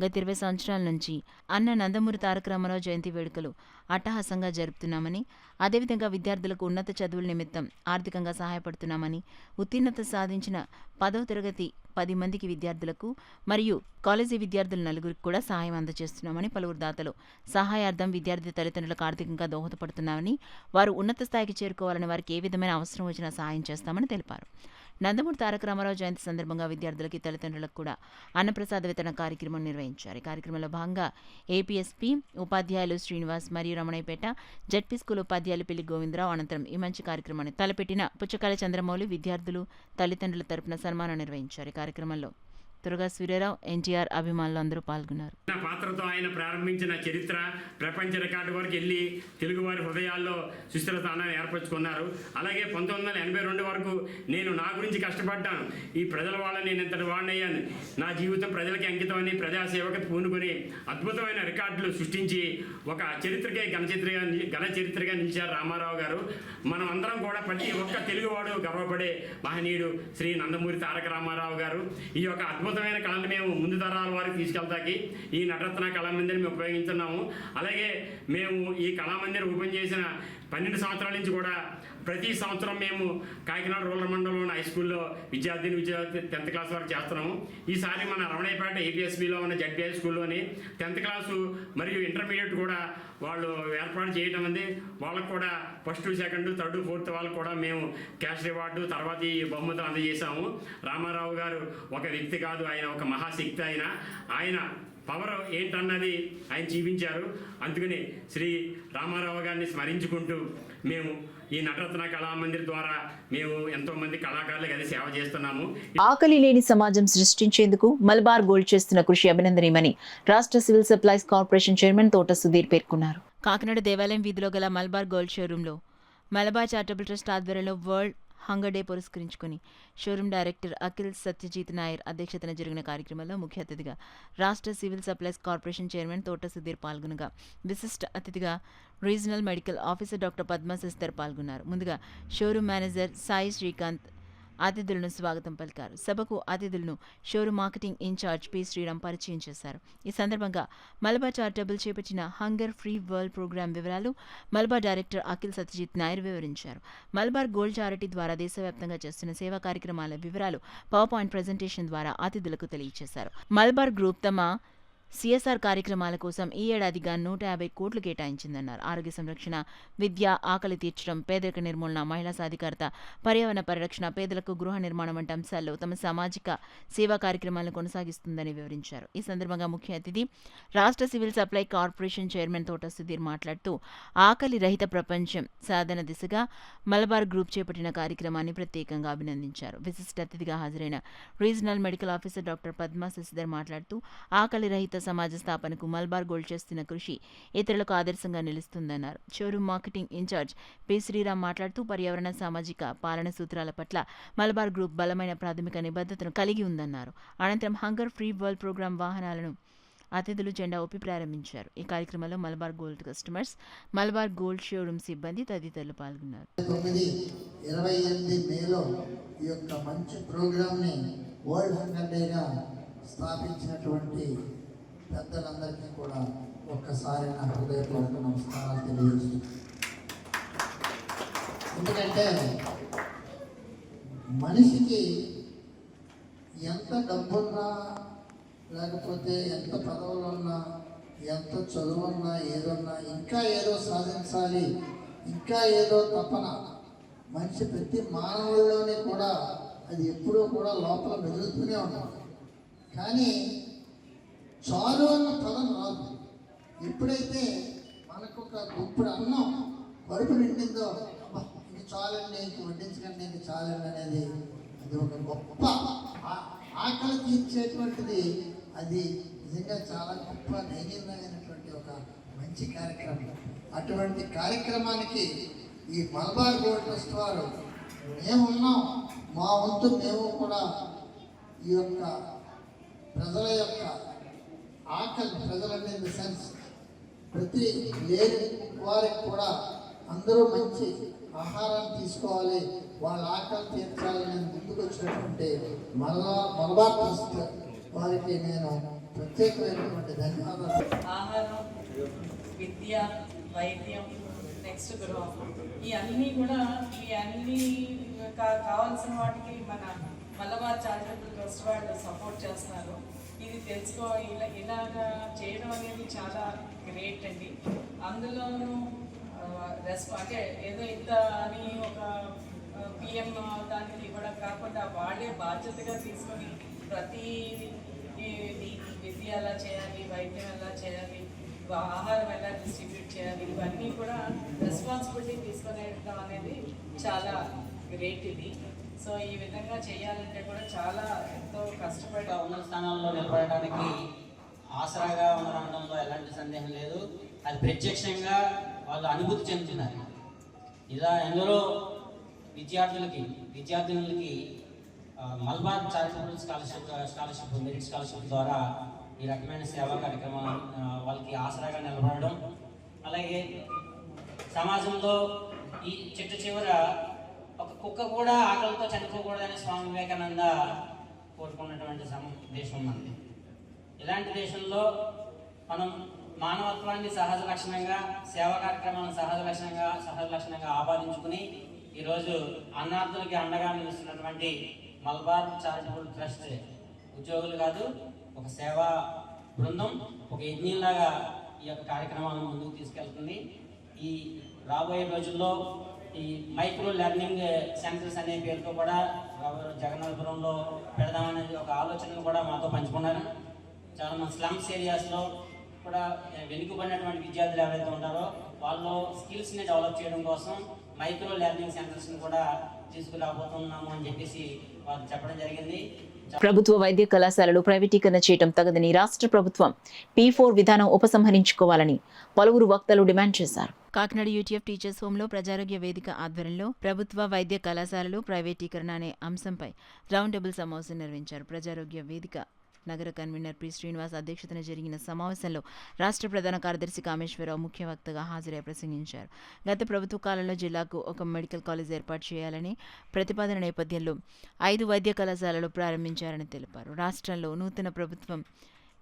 గత 20 సంవత్సరాల నుంచి అన్న నందమూరి తారక రామారావు జయంతి వేడుకలు అట్టహాసంగా జరుపుతున్నామని, అదేవిధంగా విద్యార్థులకు ఉన్నత చదువుల నిమిత్తం ఆర్థికంగా సహాయపడుతున్నామని, ఉత్తీర్ణత సాధించిన 10వ తరగతి 10 మందికి విద్యార్థులకు మరియు కాలేజీ విద్యార్థులు 4గురికి కూడా సహాయం అందజేస్తున్నామని, పలువురు దాతలు సహాయార్థం విద్యార్థి తల్లిదండ్రులకు ఆర్థికంగా దోహదపడుతున్నామని, వారు ఉన్నత స్థాయికి చేరుకోవాలని, వారికి ఏ విధమైన అవసరం వచ్చినా సహాయం చేస్తామని తెలిపారు. నందమూరి తారక రామారావు జయంతి సందర్భంగా విద్యార్థులకి, తల్లిదండ్రులకు కూడా అన్నప్రసాద వితరణ కార్యక్రమం నిర్వహించారు. ఈ కార్యక్రమంలో భాగంగా ఏపీఎస్పీ ఉపాధ్యాయులు శ్రీనివాస్ మరియు రమణయ్యపేట జెడ్పీ స్కూల్ ఉపాధ్యాయులు పిల్లి గోవిందరావు అనంతరం ఈ మంచి కార్యక్రమాన్ని తలపెట్టిన పుచ్చకాయల చంద్రమౌళి విద్యార్థులు, తల్లిదండ్రుల తరపున సన్మానం నిర్వహించారు. ఈ కార్యక్రమంలో తురగా సూర్యరావు, ఎన్టీఆర్ అభిమానులు అందరూ పాల్గొన్నారు. పాత్రతో ఆయన ప్రారంభించిన చరిత్ర ప్రపంచ రికార్డు వరకు వెళ్ళి తెలుగువారి హృదయాల్లో సుస్థిర స్థానాన్ని ఏర్పరచుకున్నారు. అలాగే 1982 వరకు నేను నా గురించి కష్టపడ్డాను, ఈ ప్రజల వల్ల నేను ఇంతటి వాడినయ్యాను, నా జీవితం ప్రజలకి అంకితమని ప్రజాసేవకు పూనుకొని అద్భుతమైన రికార్డులు సృష్టించి ఒక చరిత్రకే ఘన చరిత్రగా నిలిచారు రామారావు గారు. మనం అందరం కూడా ప్రతి ఒక్క తెలుగువాడు గర్వపడే మహనీయుడు శ్రీ నందమూరి తారక రామారావు గారు. ఈ యొక్క అద్భుతమైన కళను మేము ముందు తరాల వారికి తీసుకెళ్తాకి ఈ నటరత్న కళామందిర్ మేము ఉపయోగించున్నాము. అలాగే మేము ఈ కళామందిర్ ఓపెన్ చేసిన 12 సంవత్సరాల నుంచి కూడా ప్రతి సంవత్సరం మేము కాకినాడ రూరల్ మండలంలోని హై స్కూల్లో విద్యార్థి 10th క్లాస్ వరకు చేస్తున్నాము. ఈసారి మన రమణయ్యపేట ఏపీఎస్బీలో ఉన్న జడ్పీఐ స్కూల్లోని 10th క్లాసు మరియు ఇంటర్మీడియట్ కూడా వాళ్ళు ఏర్పాటు చేయడం ఉంది. వాళ్ళకు కూడా 1st, 2nd, 3rd, 4th వాళ్ళకు కూడా మేము క్యాష్ రివార్డు తర్వాత ఈ బహుమతులు అందజేశాము. రామారావు గారు ఒక వ్యక్తి కాదు, ఆయన ఒక మహాశక్తి. ఆయన పవర్ ఏంటన్నది ఆయన జీవించారు. అందుకని శ్రీ రామారావు గారిని స్మరించుకుంటూ మేము ఈ నటరత్న కళామందిర్ ద్వారా మేము ఎంతోమంది కళాకారులకు అది సేవ చేస్తున్నాము. ఆకలి లేని సమాజం సృష్టించేందుకు మలబార్ గోల్డ్ చేస్తున్న కృషి అభినందనీయమని రాష్ట్ర సివిల్ సప్లైస్ కార్పొరేషన్ చైర్మన్ తోట సుధీర్ పేర్కొన్నారు. కాకినాడ దేవాలయం వీధిలో గల మలబార్ గోల్డ్ షోరూంలో మలబార్ చారిటబుల్ ట్రస్ట్ ఆధ్వర్యంలో వరల్డ్ హంగర్ డే పురస్కరించుకుని షోరూం డైరెక్టర్ అఖిల్ సత్యజీత్ నాయర్ అధ్యక్షతన జరిగిన కార్యక్రమంలో ముఖ్య అతిథిగా రాష్ట్ర సివిల్ సప్లైస్ కార్పొరేషన్ చైర్మన్ తోట సుధీర్ పాల్గొనగా, విశిష్ట అతిథిగా regional medical officer doctor Padma sister పాల్గొన్నారు. ముందుగా షోరూం మేనేజర్ సాయి శ్రీకాంత్ అతిథులను స్వాగతం పలికారు. సభకు అతిథులను showroom marketing incharge P Sriram పరిచయం చేశారు. ఈ సందర్భంగా మలబార్ చారిటబుల్ చేపట్టిన హంగర్ ఫ్రీ వరల్డ్ ప్రోగ్రాం వివరాలు మలబార్ డైరెక్టర్ అఖిల్ సత్యజిత్ నాయర్ వివరించారు. మలబార్ గోల్డ్ చారిటీ ద్వారా దేశవ్యాప్తంగా చేస్తున్న సేవా కార్యక్రమాల వివరాలు పవర్ పాయింట్ ప్రెజెంటేషన్ ద్వారా అతిథులకు తెలియజేశారు. మలబార్ గ్రూప్ తమ సిఎస్ఆర్ కార్యక్రమాల కోసం ఈ ఏడాదిగా 150 కోట్లు కేటాయించిందన్నారు. ఆరోగ్య సంరక్షణ, విద్య, ఆకలి తీర్చడం, పేదరిక నిర్మూలన, మహిళా సాధికారత, పర్యావరణ పరిరక్షణ, పేదలకు గృహ నిర్మాణం వంటి అంశాల్లో తమ సామాజిక సేవా కార్యక్రమాలను కొనసాగిస్తుందని వివరించారు. ఈ సందర్భంగా ముఖ్య అతిథి రాష్ట్ర సివిల్ సప్లై కార్పొరేషన్ చైర్మన్ తోట సుధీర్ మాట్లాడుతూ ఆకలి రహిత ప్రపంచం సాధన దిశగా మలబార్ గ్రూప్ చేపట్టిన కార్యక్రమాన్ని ప్రత్యేకంగా అభినందించారు. విశిష్ట అతిథిగా హాజరైన regional medical officer doctor Padma Sasidhar మాట్లాడుతూ ఆకలి రహిత సమాజ స్థాపనకు మలబార్ గోల్డ్ చేస్తున్న కృషి ఇతరులకు ఆదర్శంగా నిలుస్తుందన్నారు. Showroom marketing incharge P. Sriram మాట్లాడుతూ పర్యావరణ, సామాజిక, పాలన సూత్రాల పట్ల మలబార్ గ్రూప్ బలమైన ప్రాథమిక నిబద్ధతను కలిగి ఉందన్నారు. అనంతరం హంగర్ ఫ్రీ వరల్డ్ ప్రోగ్రాం వాహనాలను అతిథులు జెండా ఊపి ప్రారంభించారు. ఈ కార్యక్రమంలో Malabar gold customers, Malabar gold showroom సిబ్బంది తదితరులు పాల్గొన్నారు. 28 మేలో ఈ యొక్క మంచి ప్రోగ్రామ్ని వరల్డ్ హంగర్ డేగా స్థాపించినటువంటి పెద్దలందరికీ కూడా ఒక్కసారి నా హృదయపూర్వక నమస్కారాలు తెలియజేస్తున్నాను. ఎందుకంటే మనిషికి ఎంత డబ్బున్నా, లేకపోతే ఎంత పదవులు ఉన్నా, ఎంత చదువున్నా, ఏదన్నా ఇంకా ఏదో సాధించాలి, ఇంకా ఏదో తపన మనిషి ప్రతి మానవుల్లోనే కూడా అది ఎప్పుడూ కూడా లోపల మెదులుతూనే ఉంటుంది. కానీ చాలు అన్న పదం రాదు. ఎప్పుడైతే మనకు ఒక గుప్పుడు అన్నం కడుపు నిండిందో, ఇంక చాలండి, ఇంక వడ్డించకండి, ఇంక చాలండి అనేది అది ఒక గొప్ప ఆకలి తీర్చేటువంటిది. అది నిజంగా చాలా గొప్ప నైర్యమైనటువంటి ఒక మంచి కార్యక్రమం. అటువంటి కార్యక్రమానికి ఈ మలబార్ గోల్డ్ ట్రస్ట్ వారు మేమున్నాం, మా వంతు మేము కూడా ఈ యొక్క ప్రజల యొక్క ఆకలి, ప్రజలంటే ఇన్ ద సెన్స్ ప్రతి లేని వారికి కూడా అందరూ మంచి ఆహారాన్ని తీసుకోవాలి, వాళ్ళ ఆకలి తీర్చాలని ముందుకు వచ్చినటువంటి మలబార్ ట్రస్ట్ వారికి నేను ప్రత్యేకమైనటువంటి ధన్యవాదాలు. ఆహారం, విద్య, వైద్యం, నెక్స్ట్ గృహం, ఈ అన్నీ కూడా కావాల్సిన వాటికి మన మలబార్ చారిటబుల్ ట్రస్ట్ వాళ్ళు సపోర్ట్ చేస్తున్నారు. ఇది ఇలాగా చేయడం అనేది చాలా గ్రేట్ అండి. అందులోనూ అంటే ఏదో ఇంత అని ఒక పిఎం దానికి ఇవ్వడం కాకుండా వాళ్ళే బాధ్యతగా తీసుకొని ప్రతి విద్య ఎలా చేయాలి, వైద్యం ఎలా చేయాలి, ఆహారం ఎలా డిస్ట్రిబ్యూట్ చేయాలి, ఇవన్నీ కూడా రెస్పాన్సిబిలిటీ తీసుకునేయడం అనేది చాలా గ్రేట్ ఇది. సో ఈ విధంగా చేయాలంటే కూడా చాలా ఎంతో కష్టపడి ఉన్నత స్థానాల్లో నిలబడడానికి ఆసరాగా ఉండడంలో ఎలాంటి సందేహం లేదు. అది ప్రత్యక్షంగా వాళ్ళు అనుభూతి చెందుతున్నారు. ఇలా ఎందరో విద్యార్థినులకి Malabar charitable scholarship merit scholarship ద్వారా ఈ రకమైన సేవా కార్యక్రమాలు వాళ్ళకి ఆసరాగా నిలబడడం, అలాగే సమాజంలో ఈ చెట్టు చివర ఒక కుక్క కూడా ఆకలితో చనిపోకూడదని స్వామి వివేకానంద కోరుకున్నటువంటి దేశం మనది. ఇలాంటి దేశంలో మనం మానవత్వాన్ని సహజ లక్షణంగా, సేవా కార్యక్రమాలను సహజ లక్షణంగా ఆపాదించుకుని ఈరోజు అన్నార్థులకి అండగా నిలుస్తున్నటువంటి మలబార్ చారిటబుల్ ట్రస్ట్ ఉద్యోగులు కాదు, ఒక సేవా బృందం, ఒక యజ్ఞంలాగా ఈ యొక్క కార్యక్రమాలను ముందుకు తీసుకెళ్తుంది. ఈ రాబోయే రోజుల్లో ఈ మైక్రో లెర్నింగ్ సెంటర్స్ అనే పేరుతో కూడా జగన్నాథపురంలో పెడదామనేది ఒక ఆలోచనను కూడా మాతో పంచుకున్నారు. చాలా మంది స్లమ్స్ ఏరియాస్లో కూడా వెనుకబడినటువంటి విద్యార్థులు ఎవరైతే ఉంటారో వాళ్ళు స్కిల్స్ని డెవలప్ చేయడం కోసం మైక్రో లెర్నింగ్ సెంటర్స్ని కూడా తీసుకురాబోతున్నాము అని చెప్పేసి వాళ్ళు చెప్పడం జరిగింది. ప్రభుత్వ వైద్య కళాశాలలు ప్రైవేటీకరణ చేయడం తగదని రాష్ట్ర ప్రభుత్వం P4 విధానం ఉపసంహరించుకోవాలని పలువురు వక్తలు డిమాండ్ చేశారు. కాకినాడ యూటీఎఫ్ టీచర్స్ హోంలో ప్రజారోగ్య వేదిక ఆధ్వర్యంలో ప్రభుత్వ వైద్య కళాశాలలు ప్రైవేటీకరణ అనే అంశంపై రౌండ్ టేబుల్ సమావేశం నిర్వహించారు. ప్రజారోగ్య వేదిక నగర కన్వీనర్ పి. శ్రీనివాస్ అధ్యక్షతన జరిగిన సమావేశంలో రాష్ట్ర ప్రధాన కార్యదర్శి కామేశ్వరరావు ముఖ్య వక్తగా హాజరై ప్రసంగించారు. గత ప్రభుత్వ కాలంలో జిల్లాకు ఒక మెడికల్ కాలేజ్ ఏర్పాటు చేయాలని ప్రతిపాదన నేపథ్యంలో 5 వైద్య కళాశాలలు ప్రారంభించారని తెలిపారు. రాష్ట్రంలో నూతన ప్రభుత్వం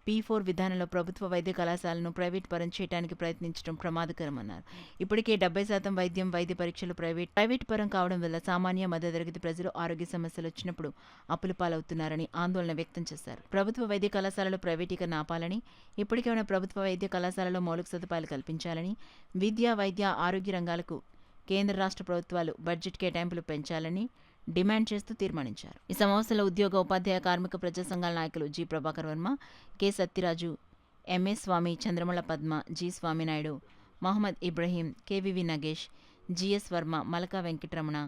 P4 విధానంలో ప్రభుత్వ వైద్య కళాశాలను ప్రైవేట్ పరం చేయడానికి ప్రయత్నించడం ప్రమాదకరమన్నారు. ఇప్పటికే 70% వైద్యం, వైద్య పరీక్షలు ప్రైవేట్ పరం కావడం వల్ల సామాన్య మధ్యతరగతి ప్రజలు ఆరోగ్య సమస్యలు వచ్చినప్పుడు అప్పుల పాలవుతున్నారని ఆందోళన వ్యక్తం చేశారు. ప్రభుత్వ వైద్య కళాశాలలు ప్రైవేటీకరణ ఆపాలని, ఇప్పటికే ఉన్న ప్రభుత్వ వైద్య కళాశాలలో మౌలిక సదుపాయాలు కల్పించాలని, విద్య, వైద్య, ఆరోగ్య రంగాలకు కేంద్ర రాష్ట్ర ప్రభుత్వాలు బడ్జెట్ కేటాయింపులు పెంచాలని డిమాండ్ చేస్తూ తీర్మానించారు. ఈ సమావేశంలో ఉద్యోగ, ఉపాధ్యాయ, కార్మిక ప్రజా సంఘాల నాయకులు G. Prabhakar Varma, K. Satyaraju, MA Swamy, Chandramala Padma, G. Swaminaidu, Mohammed Ibrahim, KVV Nagesh, GS Varma, Malaka Venkataramana,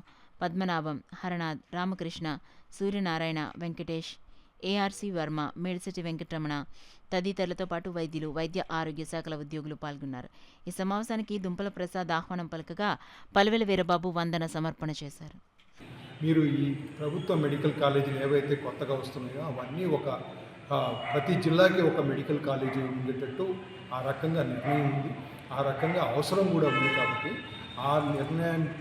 Padmanabham, Haranath, Ramakrishna, Suryanarayana, Venkatesh, ARC Varma, Medisetti Venkataramana తదితరులతో పాటు వైద్యులు, వైద్య ఆరోగ్య శాఖల ఉద్యోగులు పాల్గొన్నారు. ఈ సమావేశానికి దుంపల ప్రసాద్ ఆహ్వానం పలకగా పల్వెల వీరబాబు వందన సమర్పణ చేశారు. మీరు ఈ ప్రభుత్వ మెడికల్ కాలేజీలు ఏవైతే కొత్తగా వస్తున్నాయో అవన్నీ ప్రతి జిల్లాకి ఒక మెడికల్ కాలేజీ ఉండేటట్టు ఆ రకంగా నిర్ణయం ఉంది, ఆ రకంగా అవసరం కూడా ఉంది. కాబట్టి ఆ నిర్ణయానికి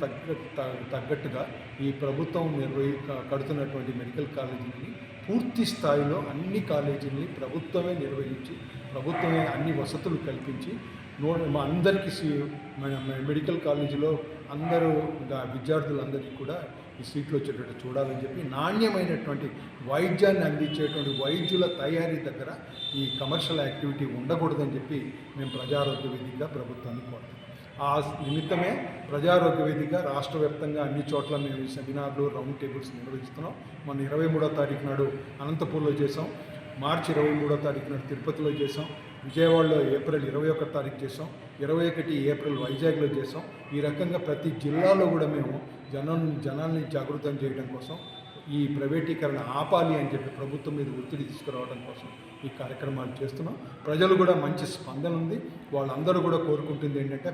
తగ్గట్టుగా ఈ ప్రభుత్వం కడుతున్నటువంటి మెడికల్ కాలేజీని పూర్తి స్థాయిలో అన్ని కాలేజీలని ప్రభుత్వమే నిర్వహించి, ప్రభుత్వమే అన్ని వసతులు కల్పించి అందరికీ మెడికల్ కాలేజీలో అందరూ విద్యార్థులందరికీ కూడా ఈ సీట్లు వచ్చేటట్టు చూడాలని చెప్పి నాణ్యమైనటువంటి వైద్యాన్ని అందించేటువంటి వైద్యుల తయారీ దగ్గర ఈ కమర్షియల్ యాక్టివిటీ ఉండకూడదని చెప్పి మేము ప్రజారోగ్య వేదికగా ప్రభుత్వాన్ని కోరుతాం. ఆ నిమిత్తమే ప్రజారోగ్య వేదిక రాష్ట్ర వ్యాప్తంగా అన్ని చోట్ల మేము సెమినార్లు, రౌండ్ టేబుల్స్ నిర్వహిస్తున్నాం. మన 23వ తారీఖు నాడు అనంతపూర్లో చేసాం, మార్చి 23వ తారీఖు నాడు తిరుపతిలో చేసాం, విజయవాడలో ఏప్రిల్ 21వ తారీఖు చేసాం, 21 ఏప్రిల్ వైజాగ్లో చేసాం. ఈ రకంగా ప్రతి జిల్లాలో కూడా మేము జనాల్ని జాగృతం చేయడం కోసం, ఈ ప్రైవేటీకరణ ఆపాలి అని చెప్పి ప్రభుత్వం మీద ఒత్తిడి తీసుకురావడం కోసం ఈ కార్యక్రమాలు చేస్తున్నాం. ప్రజలు కూడా మంచి స్పందన ఉంది. వాళ్ళందరూ కూడా కోరుకుంటుంది ఏంటంటే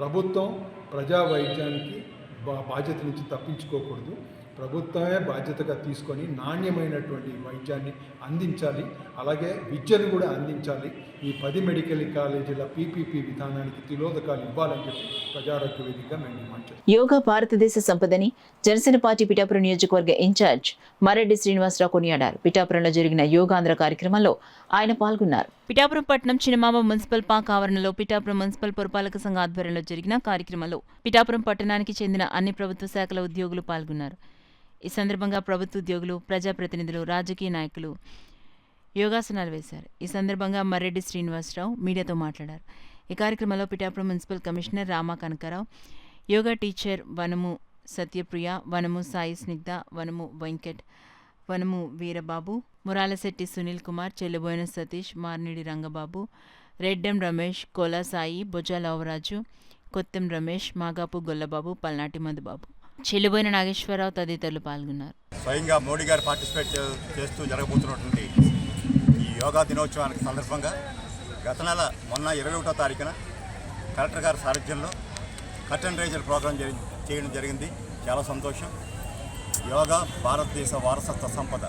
ప్రభుత్వం ప్రజా వైద్యానికి బాధ్యత నుంచి తప్పించుకోకూడదు. ప్రభుత్వమే బాధ్యతగా తీసుకొని నాణ్యమైనటువంటి వైద్యాన్ని అందించాలి, అలాగే విద్యను కూడా అందించాలి. ఈ 10 మెడికల్ కాలేజీల పీపీపీ విధానానికి తిలోదకాలు ఇవ్వాలని చెప్పి ప్రజారోగ్య వేదికగా మేము డిమాండ్ చేస్తాం. యోగా భారతదేశ సంపదని జనసేన పార్టీ పిఠాపురం నియోజకవర్గ ఇన్ఛార్జ్ మరెడ్డి శ్రీనివాసరావు కొనియాడారు. పిఠాపురంలో జరిగిన యోగాంధ్ర కార్యక్రమంలో ఆయన పాల్గొన్నారు. పిఠాపురం పట్టణం చిన్నమామ మున్సిపల్ పార్క్ ఆవరణలో పిఠాపురం మున్సిపల్ పురపాలక సంఘ ఆధ్వర్యంలో జరిగిన కార్యక్రమంలో పిఠాపురం పట్టణానికి చెందిన అన్ని ప్రభుత్వ శాఖల ఉద్యోగులు పాల్గొన్నారు. ఈ సందర్భంగా ప్రభుత్వ ఉద్యోగులు, ప్రజాప్రతినిధులు, రాజకీయ నాయకులు యోగాసనాలు వేశారు. ఈ సందర్భంగా మర్రెడ్డి శ్రీనివాసరావు మీడియాతో మాట్లాడారు. ఈ కార్యక్రమంలో Pithapuram municipal commissioner Rama Kanakarao, yoga teacher Vanamu Satyapriya, వనము సాయి స్నిగ్ధ, వనము వెంకట్, వనము వీరబాబు, మురాలశెట్టి సునీల్ కుమార్, చెల్లబోయిన సతీష్, మార్నిడి రంగబాబు, రెడ్డెం రమేష్, కోలా సాయి, బొజ్జా లవరాజు, కొత్తెం రమేష్, మాగాపు గొల్లబాబు, పల్నాటి మధుబాబు, చెల్లుబోయిన నాగేశ్వరరావు తదితరులు పాల్గొన్నారు. స్వయంగా మోడీ గారు పార్టిసిపేట్ చేస్తూ జరగబోతున్నటువంటి ఈ యోగా దినోత్సవానికి సందర్భంగా గత నెల మొన్న 21వ తారీఖున కలెక్టర్ గారి సారథ్యంలో కర్టెన్ రైజర్ ప్రోగ్రాం చేయడం జరిగింది. చాలా సంతోషం. యోగా భారతదేశ వారసత్వ సంపద.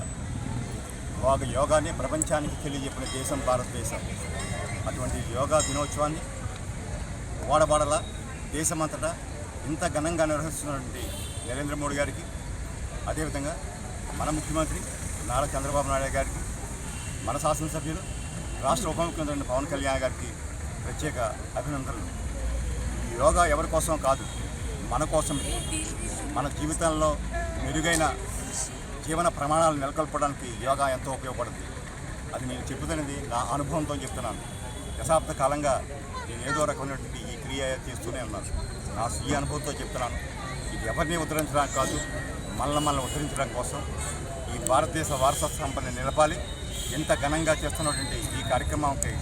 యోగాన్ని ప్రపంచానికి తెలియజెప్పిన దేశం భారతదేశం. అటువంటి యోగా దినోత్సవాన్ని వాడబాడలా దేశమంతటా ఇంత ఘనంగా నిర్వహిస్తున్నటువంటి నరేంద్ర మోడీ గారికి, అదేవిధంగా మన ముఖ్యమంత్రి నారా చంద్రబాబు నాయుడు గారికి, మన శాసనసభ్యులు రాష్ట్ర ఉప ముఖ్యమంత్రి పవన్ కళ్యాణ్ గారికి ప్రత్యేక అభినందనలు. ఈ యోగా ఎవరి కోసం కాదు, మన కోసమే. మన జీవితంలో మెరుగైన జీవన ప్రమాణాలు నెలకొల్పడానికి యోగా ఎంతో ఉపయోగపడుతుంది. అది నేను చెబుతున్నది నా అనుభవంతో చెప్తున్నాను. దశాబ్ద కాలంగా నేను ఏదో రకమైనటువంటి ఈ క్రియ చేస్తూనే ఉన్నాను. నా స్వీయ అనుభవంతో చెప్తున్నాను. ఇది ఎవరిని ఉద్ధరించడానికి కాదు, మనల్ని ఉద్ధరించడం కోసం ఈ భారతదేశ వారసత్వ సంపదని నిలపాలి. ఎంత ఘనంగా చేస్తున్నటువంటి ఈ కార్యక్రమానికి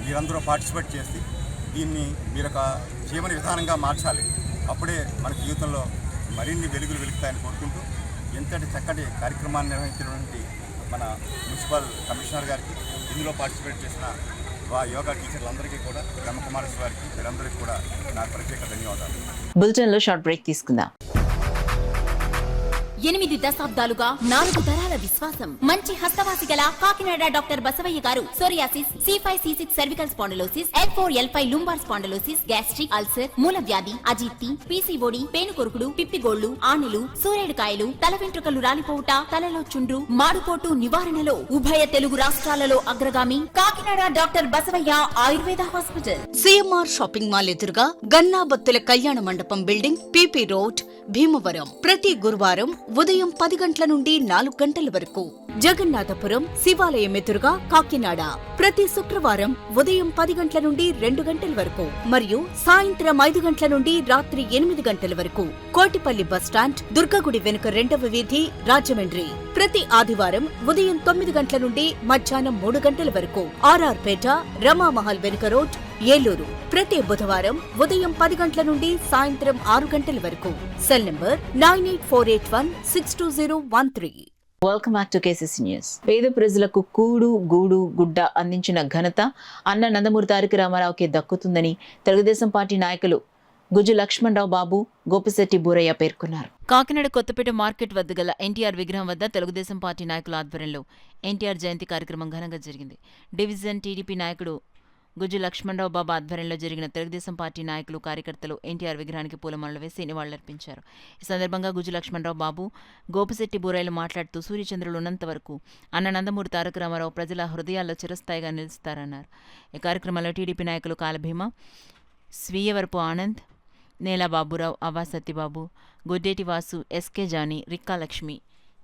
మీరందరూ పార్టిసిపేట్ చేసి దీన్ని మీరొక జీవన విధానంగా మార్చాలి. అప్పుడే మన జీవితంలో మరిన్ని వెలుగులు వెలుగుతాయని కోరుకుంటూ ఎంతటి చక్కటి కార్యక్రమాన్ని నిర్వహించినటువంటి మన మున్సిపల్ కమిషనర్ గారికి, ఇందులో పార్టిసిపేట్ చేసిన యోగా టీచర్లందరికీ కూడా, బ్రహ్మకుమారేశ్వరి గారికి, వీరందరికీ కూడా నా ప్రత్యేక ధన్యవాదాలు. బులెటిన్లో షార్ట్ బ్రేక్ తీసుకుందాం. 8 దశాబ్దాలుగా 4 తరాల విశ్వాసం. మంచి హస్తవాసి గల Kakinada doctor Basavaiah garu psoriasis, C5, C6 cervical spondylosis, L4, L5 lumbar spondylosis, gastric ulcer, మూలవ్యాధి, అజీర్తి, పీసీఓడి, పేనుకొరుకుడు, పిప్పిగోళ్లు, ఆనెలు, సూరేడుకాయలు, తల వెంట్రుకలు రాలిపోవుట, తలలో చుండ్రు, మాడుకోటు నివారణలో ఉభయ తెలుగు రాష్ట్రాలలో అగ్రగామి Kakinada doctor Basavaiah Ayurveda hospital. CMR shopping mall ఎదురుగా గన్నాబత్తుల కళ్యాణ మండపం బిల్డింగ్, పీపీ రోడ్, భీమవరం. ప్రతి గురువారం ఉదయం 10 గంటల నుండి 4 గంటల వరకు. జగన్నాథపురం శివాలయం ఎదురుగా కాకినాడ. ప్రతి శుక్రవారం ఉదయం 10 గంటల నుండి 2 గంటల వరకు మరియు సాయంత్రం 5 గంటల నుండి రాత్రి 8 గంటల వరకు. కోటిపల్లి బస్టాండ్, దుర్గగుడి వెనుక 2వ వీధి, రాజమండ్రి. ప్రతి ఆదివారం ఉదయం 9 గంటల నుండి మధ్యాహ్నం 3 గంటల వరకు. ఆర్ఆర్ పేట, రమామహల్ వెనుక రోడ్, ఏలూరు. ప్రతి బుధవారం ఉదయం 10 గంటల నుండి సాయంత్రం 6 గంటల వరకు. Cell number 9848162013. Welcome back to KCC news. పేద ప్రజలకు కూడు గూడు గుడ్డ అందించిన ఘనత అన్న నందమూరి తారక రామారావుకే దక్కుతుందని తెలుగుదేశం పార్టీ నాయకులు గుజ్జు లక్ష్మణరావు బాబు, గోపిశెట్టి బూరయ్య పేర్కొన్నారు. కాకినాడ కొత్తపేట మార్కెట్ వద్ద గల ఎన్టీఆర్ విగ్రహం వద్ద తెలుగుదేశం పార్టీ నాయకుల ఆధ్వర్యంలో ఎన్టీఆర్ జయంతి కార్యక్రమం ఘనంగా జరిగింది. డివిజన్ టీడీపీ నాయకుడు గుజ్జు లక్ష్మణరావు బాబు ఆధ్వర్యంలో జరిగిన తెలుగుదేశం పార్టీ నాయకులు, కార్యకర్తలు ఎన్టీఆర్ విగ్రహానికి పూలమాలలు వేసి నివాళులర్పించారు. ఈ సందర్భంగా గుజ్జు లక్ష్మణరావు బాబు, గోపిశెట్టి బూరయ్యలు మాట్లాడుతూ సూర్యచంద్రులు ఉన్నంత వరకు అన్న నందమూరి తారక రామారావు ప్రజల హృదయాల్లో చిరస్థాయిగా నిలుస్తారన్నారు. ఈ కార్యక్రమంలో టీడీపీ నాయకులు కాలభీమ, స్వీయవరపు ఆనంద్, నేల బాబురావు, అవ్వా సత్యబాబు, గొడ్డేటి వాసు, ఎస్కే జానీ, రిక్కా లక్ష్మి,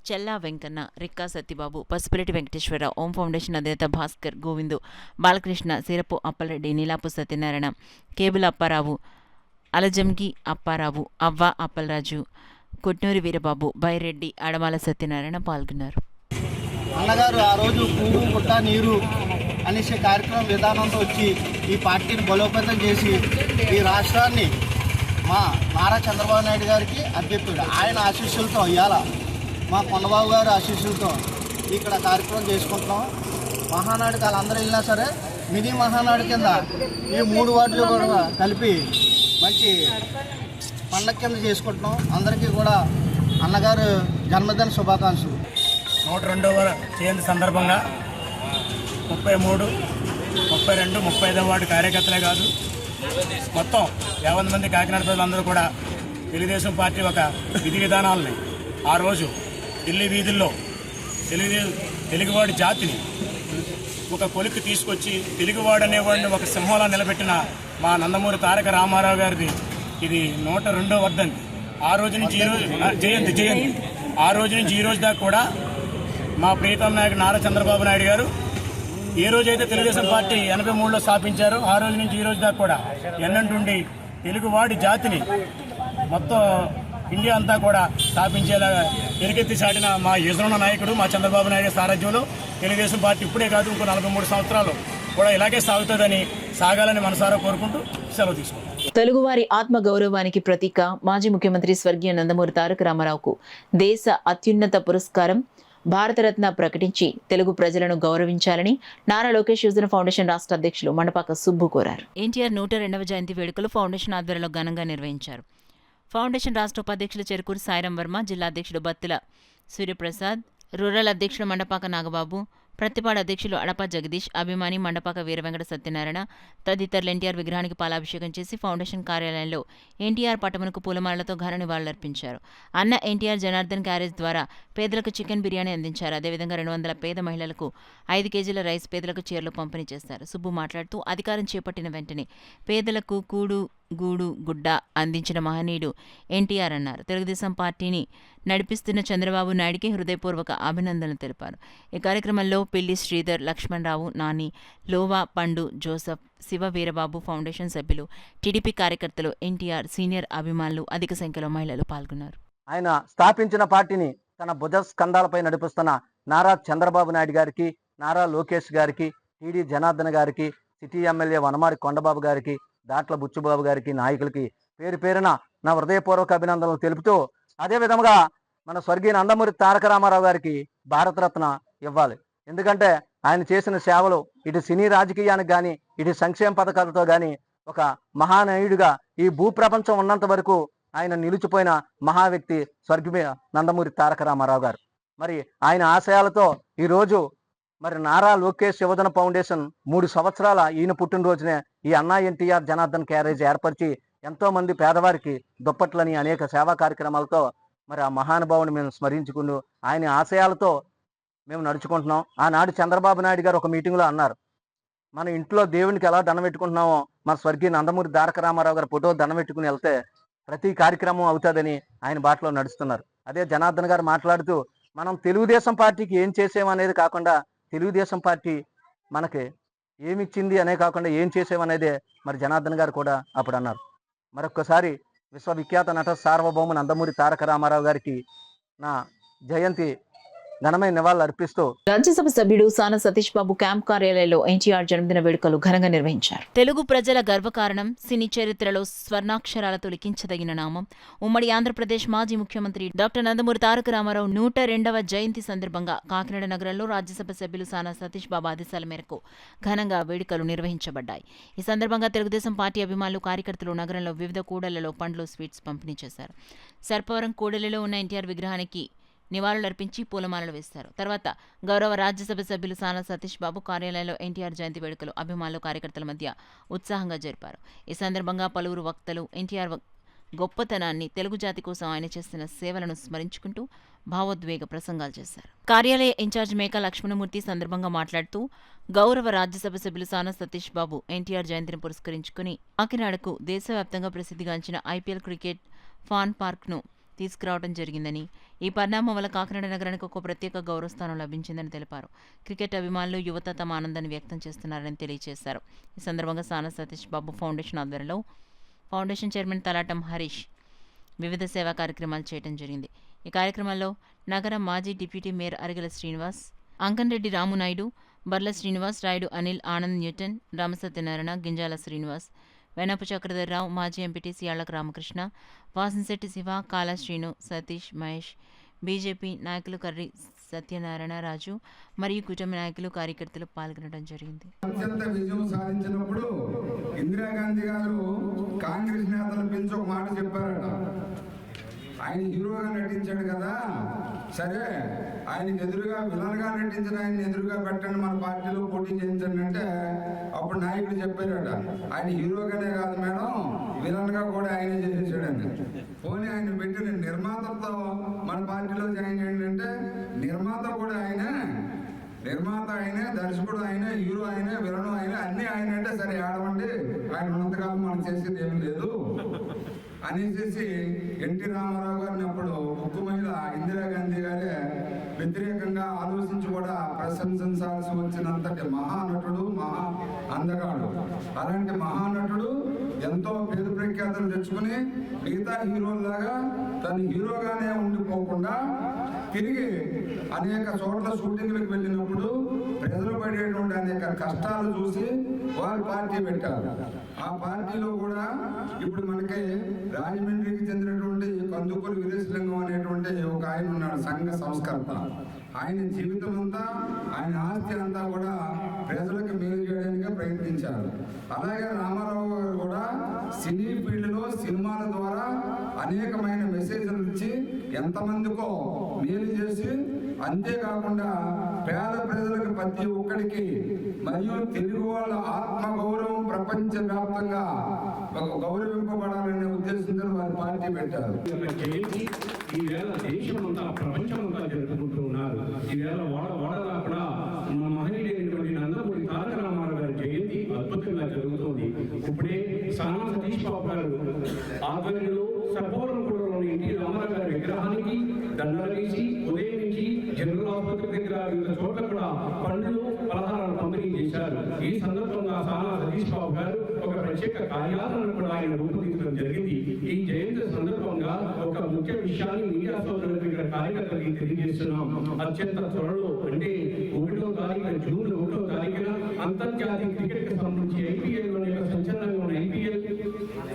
చెల్లా వెంకన్న, రిక్కా సత్యబాబు, పసుపురెడ్డి వెంకటేశ్వరరావు, ఓం ఫౌండేషన్ అధినేత భాస్కర్, గోవిందు, బాలకృష్ణ, సీరపు అప్పలరెడ్డి, నీలాపు సత్యనారాయణ, కేబుల్ అప్పారావు, అలజంగి అప్పారావు, అవ్వ అప్పలరాజు, కొట్నూరి వీరబాబు, బైరెడ్డి, అడమాల సత్యనారాయణ పాల్గొన్నారు. అన్నగారు ఆ రోజు కూడు గుట్ట నీరు అనేసి కార్యక్రమం విధానంతో వచ్చి ఈ పార్టీని బలోపేతం చేసి ఈ రాష్ట్రాన్ని మా నారా చంద్రబాబు నాయుడు గారికి అధ్యక్షుడు, ఆయన ఆశీస్సులతో ఇవాళ మా కొండబాబు గారి ఆశీస్సులతో ఇక్కడ కార్యక్రమం చేసుకుంటున్నాం. మహానాడుకి వాళ్ళందరూ వెళ్ళినా సరే మినీ మహానాడు కింద ఈ 3 వార్డులు కూడా కలిపి మంచి పండగ కింద చేసుకుంటున్నాం. అందరికీ కూడా అన్నగారు జన్మదిన శుభాకాంక్షలు. 102వ జయంతి సందర్భంగా 33, 32, 35వ వార్డు కార్యకర్తలే కాదు మొత్తం 50 మంది కాకినాడ ప్రజలందరూ కూడా తెలుగుదేశం పార్టీ ఒక విధి విధానాలని ఆ రోజు ఢిల్లీ వీధుల్లో తెలుగువాడి జాతిని ఒక కొలిక్కి తీసుకొచ్చి తెలుగువాడు అనేవాడిని ఒక సింహంలా నిలబెట్టిన మా నందమూరి తారక రామారావు గారిది ఇది 102వ వర్ధంతి. ఆ రోజు నుంచి ఈ రోజు జయంతి ఆ రోజు నుంచి ఈ రోజు దాకా కూడా మా ప్రీతం నాయకుడు నారా చంద్రబాబు నాయుడు గారు ఏ రోజైతే తెలుగుదేశం పార్టీ 83లో స్థాపించారో ఆ రోజు నుంచి ఈ రోజు దాకా కూడా ఎన్నంటుండి తెలుగువాడి జాతిని మొత్తం ఇండియా అంతా కూడా స్థాపించేలాగా ఎలుగెత్తి చాటిన మా యజమాన నాయకుడు మా చంద్రబాబు నాయుడు సారథ్యంలో తెలుగుదేశం పార్టీ ఇప్పుడే కాదు ఇంకో 43 సంవత్సరాలు కూడా ఇలాగే సాగుతుందని సాగాలని మనసారా కోరుకుంటూ సెలవు తీసుకుంటాం. తెలుగువారి ఆత్మ గౌరవానికి ప్రతీక మాజీ ముఖ్యమంత్రి స్వర్గీయ నందమూరి తారక రామారావుకు దేశ అత్యున్నత పురస్కారం భారతరత్న ప్రకటించి తెలుగు ప్రజలను గౌరవించాలని నారా లోకేష్ యువజన ఫౌండేషన్ రాష్ట్ర అధ్యక్షులు మండపాక సుబ్బు కోరారు. ఎన్టీఆర్ 102వ జయంతి వేడుకలు ఫౌండేషన్ ఆధ్వర్యంలో ఘనంగా నిర్వహించారు. ఫౌండేషన్ రాష్ట్ర ఉపాధ్యక్షులు చెరుకూరు సాయిరాం వర్మ, జిల్లా అధ్యక్షుడు బత్తుల సూర్యప్రసాద్, రూరల్ అధ్యక్షుడు మండపాక నాగబాబు, ప్రతిపాడు అధ్యక్షులు అడప జగదీష్, అభిమాని మండపాక వీరవెంకట సత్యనారాయణ తదితరులు ఎన్టీఆర్ విగ్రహానికి పాలాభిషేకం చేసి ఫౌండేషన్ కార్యాలయంలో ఎన్టీఆర్ పటమునకు పూలమాలతో ఘన నివాళులర్పించారు. అన్న ఎన్టీఆర్ జనార్దన్ క్యారేజ్ ద్వారా పేదలకు చికెన్ బిర్యానీ అందించారు. అదేవిధంగా 200 పేద మహిళలకు 5 కేజీల రైస్, పేదలకు చీరలు పంపిణీ చేస్తారు. సుబ్బు మాట్లాడుతూ అధికారం చేపట్టిన వెంటనే పేదలకు కూడు గూడు గుడ్డ అందించిన మహనీయుడు ఎన్టీఆర్ అన్నారు. తెలుగుదేశం పార్టీని నడిపిస్తున్న చంద్రబాబు నాయుడికి హృదయపూర్వక అభినందనలు తెలిపారు. ఈ కార్యక్రమంలో పిల్లి శ్రీధర్, లక్ష్మణరావు, నాని, లోవా, పండు, జోసఫ్, శివ వీరబాబు, ఫౌండేషన్ సభ్యులు, టీడీపీ కార్యకర్తలు, ఎన్టీఆర్ సీనియర్ అభిమానులు, అధిక సంఖ్యలో మహిళలు పాల్గొన్నారు. ఆయన స్థాపించిన పార్టీని తన భుజ స్కంధాలపై నడిపిస్తున్న నారా చంద్రబాబు నాయుడు గారికి, నారా లోకేష్ గారికి, టీడీ జనార్దన్ గారికి, సిటీ ఎమ్మెల్యే వనమాడి కొండబాబు గారికి, దాట్ల బుచ్చుబాబు గారికి, నాయకులకి పేరు పేరున నా హృదయపూర్వక అభినందనలు తెలుపుతూ, అదేవిధంగా మన స్వర్గీయ నందమూరి తారక రామారావు గారికి భారతరత్న ఇవ్వాలి. ఎందుకంటే ఆయన చేసిన సేవలు ఇటు సినీ రాజకీయానికి కానీ ఇటు సంక్షేమ పథకాలతో కానీ ఒక మహానీయుడిగా ఈ భూప్రపంచం ఉన్నంత వరకు ఆయన నిలిచిపోయిన మహా వ్యక్తి స్వర్గీయ నందమూరి తారక రామారావు గారు. మరి ఆయన ఆశయాలతో ఈరోజు మరి నారా లోకేష్ యువజన ఫౌండేషన్ 3 సంవత్సరాల ఈయన పుట్టినరోజునే ఈ అన్నా ఎన్టీఆర్ జనార్దన్ క్యారేజ్ ఏర్పరిచి ఎంతో మంది పేదవారికి దుప్పట్లని అనేక సేవా కార్యక్రమాలతో మరి ఆ మహానుభావుని మేము స్మరించుకుంటూ ఆయన ఆశయాలతో మేము నడుచుకుంటున్నాం. ఆనాడు చంద్రబాబు నాయుడు గారు ఒక మీటింగ్లో అన్నారు, మన ఇంట్లో దేవునికి ఎలా దండం పెట్టుకుంటున్నామో మన స్వర్గీయ నందమూరి తారక రామారావు గారి ఫోటో దండం పెట్టుకుని వెళ్తే ప్రతి కార్యక్రమం అవుతుందని ఆయన బాటలో నడుస్తున్నారు. అదే జనార్దన్ గారు మాట్లాడుతూ మనం తెలుగుదేశం పార్టీకి ఏం చేసామనేది కాకుండా తెలుగుదేశం పార్టీ మనకి ఏమిచ్చింది అనే కాకుండా ఏం చేసామనేదే మరి జనార్దన్ గారు కూడా అప్పుడు అన్నారు. మరొక్కసారి విశ్వవిఖ్యాత నట సార్వభౌమ నందమూరి తారక రామారావు గారికి నా జయంతి ఘనమైన నివాళులు అర్పిస్తూ రాజ్యసభ సభ్యుడు సాన సతీష్ బాబు క్యాంప్ కార్యాలయంలో ఎన్టీఆర్ జన్మదిన వేడుకలు ఘనంగా నిర్వహించారు. తెలుగు ప్రజల గర్వకారణం, సినీ చరిత్రలో స్వర్ణాక్షరాలతో లిఖించదగిన నామం, ఉమ్మడి ఆంధ్రప్రదేశ్ మాజీ ముఖ్యమంత్రి డాక్టర్ నందమూరి తారక రామారావు 102వ జయంతి సందర్భంగా కాకినాడ నగరంలో రాజ్యసభ సభ్యులు సాన సతీష్ బాబు ఆదేశాల మేరకు ఘనంగా వేడుకలు నిర్వహించబడ్డాయి. ఈ సందర్భంగా తెలుగుదేశం పార్టీ అభిమానులు, కార్యకర్తలు నగరంలో వివిధ కూడళ్లలో పండ్లు, స్వీట్స్ పంపిణీ చేశారు. సర్పవరం కూడలిలో ఉన్న ఎన్టీఆర్ విగ్రహానికి నివాళులర్పించి పూలమాలలు వేస్తారు. తర్వాత గౌరవ రాజ్యసభ సభ్యులు సాన సతీష్ బాబు కార్యాలయంలో ఎన్టీఆర్ జయంతి వేడుకలు అభిమానులు, కార్యకర్తల మధ్య ఉత్సాహంగా జరిపారు. ఈ సందర్భంగా పలువురు వక్తలు ఎన్టీఆర్ గొప్పతనాన్ని, తెలుగు జాతి కోసం ఆయన చేస్తున్న సేవలను స్మరించుకుంటూ భావోద్వేగ ప్రసంగాలు చేశారు. కార్యాలయ ఇన్ఛార్జ్ మేకా లక్ష్మణమూర్తి సందర్భంగా మాట్లాడుతూ గౌరవ రాజ్యసభ సభ్యులు సాన సతీష్ బాబు ఎన్టీఆర్ జయంతిని పురస్కరించుకుని కాకినాడకు దేశవ్యాప్తంగా ప్రసిద్ధిగాంచిన ఐపీఎల్ క్రికెట్ ఫాన్ పార్క్ను తీసుకురావడం జరిగిందని, ఈ పరిణామం వల్ల కాకినాడ నగరానికి ఒక ప్రత్యేక గౌరవస్థానం లభించిందని తెలిపారు. క్రికెట్ అభిమానులు, యువత తమ ఆనందాన్ని వ్యక్తం చేస్తున్నారని తెలియజేశారు. ఈ సందర్భంగా సాన సతీష్ బాబు ఫౌండేషన్ ఆధ్వర్యంలో ఫౌండేషన్ చైర్మన్ తలాటం హరీష్ వివిధ సేవా కార్యక్రమాలు చేయడం జరిగింది. ఈ కార్యక్రమంలో నగర మాజీ deputy mayor Arigala Srinivas, Ankanreddy Ramunaidu, Barla Srinivas, Rayudu Anil, Anand Newton, Ramasatyanarayana, Ginjala Srinivas, Venapu Chakradharrao, మాజీ ఎంపీటీసీ యాళ్లక రామకృష్ణ, వాసంశెట్టి శివ, కాలా శ్రీను, సతీష్, మహేష్, బీజేపీ నాయకులు కర్రి సత్యనారాయణ రాజు మరియు కుటుంబ నాయకులు, కార్యకర్తలు పాల్గొనడం జరిగింది. అత్యంత విజయం సాధించినప్పుడు ఇందిరాగాంధీ గారు కాంగ్రెస్ నేతలు పిలిచి ఒక మాట చెప్పారట. ఆయన హీరోగా నటించాడు కదా, సరే ఆయనకి ఎదురుగా విలన్గా నటించిన ఆయన ఎదురుగా పెట్టండి, మన పార్టీలో పోటీ చేయించండి అంటే అప్పుడు నాయకుడు చెప్పారట, ఆయన హీరోగానే కాదు మేడం, విలన్గా కూడా ఆయనే చేసేసాడని. పోనీ ఆయన పెట్టిన నిర్మాతతో మన పార్టీలో జాయిన్ చేయండి అంటే నిర్మాత కూడా ఆయనే, నిర్మాత ఆయనే, దర్శకుడు ఆయనే, హీరో ఆయనే, విలను ఆయనే, అన్నీ ఆయన అంటే సరే ఆడమండి, ఆయన ఉన్నంతకాలం మనం చేసేది ఏమీ లేదు అనేసి ఎన్టీ రామారావు గారిని అప్పుడు ఉక్కు మహిళ ఇందిరాగాంధీ గారే వ్యతిరేకంగా ఆలోచించి కూడా ప్రశంసించాల్సి వచ్చినంతటి మహానటుడు, మహా అందగాడు. అలాంటి మహానటుడు ఎంతో పేరు ప్రఖ్యాతలు తెచ్చుకుని మిగతా హీరోల్లాగా తన హీరోగానే ఉండిపోకుండా తిరిగి అనేక చోట్ల షూటింగ్లకు వెళ్ళినప్పుడు ప్రజలు పడేటువంటి అనేక కష్టాలు చూసి వారు పార్టీ పెట్టారు. ఆ పార్టీలో కూడా ఇప్పుడు మనకి రాజమండ్రికి చెందినటువంటి కందుకూరు వీరేశలింగం అనేటువంటి ఒక ఆయన ఉన్నాడు, సంఘ సంస్కర్త. ఆయన జీవితం అంతా, ఆయన ఆస్తి అంతా కూడా ప్రజలకు మేలు చేయడానికి ప్రయత్నించారు. అలాగే రామారావు గారు కూడా సినీ ఫీల్డ్లో సినిమాల ద్వారా అనేకమైన మెసేజ్లు ఇచ్చి ఎంతమందికో మేలు చేసి, అంతేకాకుండా పేద ప్రజలకు ప్రతి ఒక్కడికి మరియు తెలుగు వాళ్ళ ఆత్మగౌరవం ప్రపంచవ్యాప్తంగా గౌరవింపబడాలనే ఉద్దేశంతో వారి పార్టీ పెట్టారు. ఈవేళ దేశమంతా, ప్రపంచమంతా జరుపుకుంటూ ఉన్నారు. ఈవేళ వాడలా కూడా మన మహనీయుడైనటువంటి నందమూరి తారక రామారావు గారి జయంతి అద్భుతంగా జరుగుతుంది. ఇప్పుడే సానా సతీష్ బాబు గారు ఆధ్వర్యంలో సర్పవరం కూడలోని ఎన్టీ రామారావు గారి విగ్రహానికి దండలు వేసి ఉదయం నుంచి జనరల్ ఆసుపత్రి దగ్గర వివిధ చోట్ల కూడా పండ్లు, పలహారాలు పంపిణీ చేశారు. ఈ సందర్భంగా సానా సతీష్ బాబు గారు ఒక ప్రత్యేక కార్యాలను కూడా ఆయన రూపొందించడం జరిగింది. ఈ జయంతి సందర్భంగా ఒక ముఖ్య విషయాన్ని మీడియా సోదరులకు ఇక్కడ కార్యకర్తలకు తెలియజేస్తున్నాం. అత్యంత త్వరలో అంటే 1వ తారీఖున, జూన్ 1వ తారీఖున అంతర్జాతీయ క్రికెట్ కు సంబంధించి ఐపీఎల్ సంచలనంగా ఉన్న ఐపీఎల్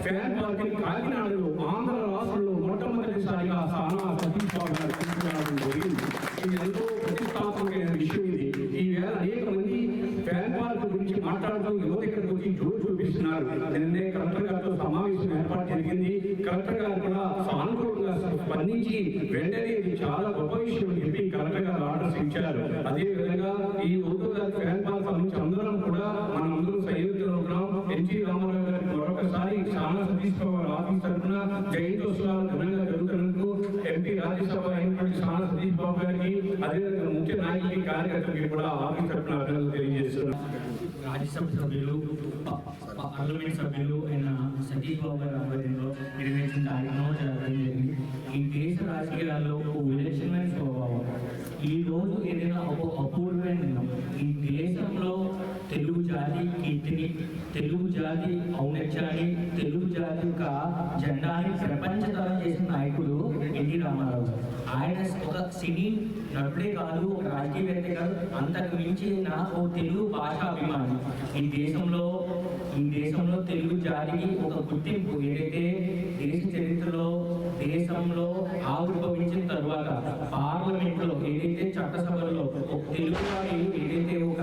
ఫ్యాన్ పార్క్ కాకినాడలో ఆంధ్ర రాష్ట్రంలో మొట్టమొదటిసారిగా సానా సతీష్ బాబు గారు తీసుకురావడం జరిగింది. ఇది ఎంతో ప్రతిష్టాత్మకమైన విషయం. ఇది ఈవేళ అనేక మంది ఫ్యాన్ పార్క్ గురించి మాట్లాడుతూ యువత ఇక్కడికి వచ్చి జోరు చూపిస్తున్నారు. నిన్నే కలెక్టర్ గారితో సమావేశం ఏర్పాటు జరిగింది. కలెక్టర్ గారు కూడా సానుకూలంగా స్పందించి వెంటనే ఇది చాలా గొప్ప విషయం అని చెప్పి కలెక్టర్ గారు ఆర్డర్స్ ఇచ్చారు. అదే విధంగా ఈ ఊరుగారి ఫ్యాన్ పార్క్ సంబంధించి అందరం కూడా మనం అందరం సైనికులు ఉన్నాం. ఎన్టీ రామారావు గారికి మరొకసారి సానా సతీష్ బాబు ఆఫీస్ తరఫున జయంతోత్సవాలు ఘనంగా జరుగుతున్నందుకు ఎంపీ రాజ్యసభ అయినటువంటి సానా సతీష్ బాబు గారికి, అదేవిధంగా ముఖ్య నాయకులకి, కార్యకర్తలకి కూడా ఆఫీస్ తరఫున అభినందనలు తెలియజేస్తున్నారు. రాజ్యసభ సభ్యులు, పార్లమెంట్ సభ్యులు అయిన సతీష్ బాబు గారి ఆధ్వర్యంలో నిర్వహించిన కార్యక్రమం జరగడం జరిగింది. ఈ దేశ రాజకీయాల్లో విలక్షణమైన స్వభావం, ఈ రోజు ఏదైనా ఒక అపూర్వమైన దినం. ఈ దేశంలో తెలుగు జాతి కీర్తిని, తెలుగు జాతి ఔన్నత్యాన్ని, తెలుగు జాతి యొక్క జెండాని ప్రపంచతరం చేసిన నాయకుడు ఎన్టీ రామారావు. ఆయన ఒక సినీ నటుడే కాదు, ఒక రాజకీయవేత్త కాదు, అంతకు మించిన ఓ తెలుగు భాషాభిమాని. ఈ దేశంలో తెలుగు జాతికి ఒక గుర్తింపు ఏదైతే దేశ చరిత్రలో దేశంలో ఆవిర్భవించిన తర్వాత పార్లమెంట్లో ఏదైతే చట్టసభలో ఒక తెలుగు వారి ఏదైతే ఒక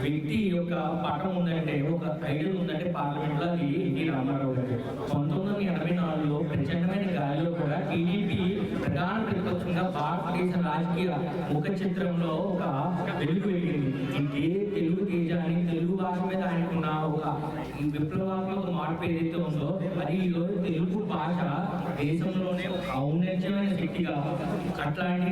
వ్యక్తి యొక్క పటం ఉందంటే, ఒక ఐడల్ ఉందంటే పార్లమెంట్లో అది ఎన్టీ రామారావు గారు. 1984లో ప్రచండమైన గాలిలో కూడా టీడీపీ ప్రధాన ప్రతిపక్షంగా భారతదేశ రాజకీయ ముఖ చిత్రంలో ఒక వెలుగు వెలిగింది. ఇంకే తెలుగు తేజాన్ని, తెలుగు భాష మీద ఆయనకున్న ఒక విప్లవాత్మక మార్పు ఏదైతే ఉందో అది ఈరోజు తెలుగు భాష దేశంలోనే ఒక ఔన్నత్యమైన శక్తిగా అట్లాంటి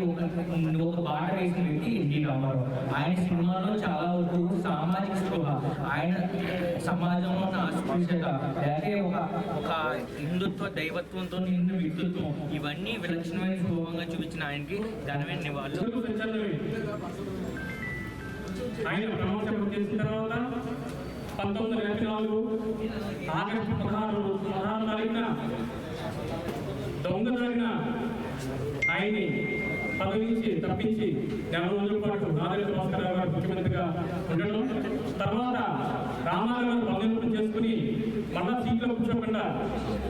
ఒక బాట వేసిన వ్యక్తి ఎన్టీ రామారావు. ఆయన సినిమాలో చాలా వరకు సామాజిక స్పృహ, ఆయన సమాజంలో ఉన్న అస్పృశ్యత, లేకపోతే ఒక హిందుత్వ దైవత్వంతో నిండిన వ్యక్తిత్వం, ఇవన్నీ విలక్షణమైన స్వభావంగా చూపించిన ఆయనకి ఘనమైన నివాళులు. ఆయన ప్రమోషన్ చేసిన తర్వాత 1984 ఆగస్టు 16 తారీఖున దొంగదారిన ఆయన్ని పదవి నుంచి తప్పించి 4 రోజుల పాటు నాదెళ్ల భాస్కర్ రావు గారు ముఖ్యమంత్రిగా ఉండడం, తర్వాత రామారావు గారు పదవి చేసుకుని మళ్ళా సీట్లో కూర్చోకుండా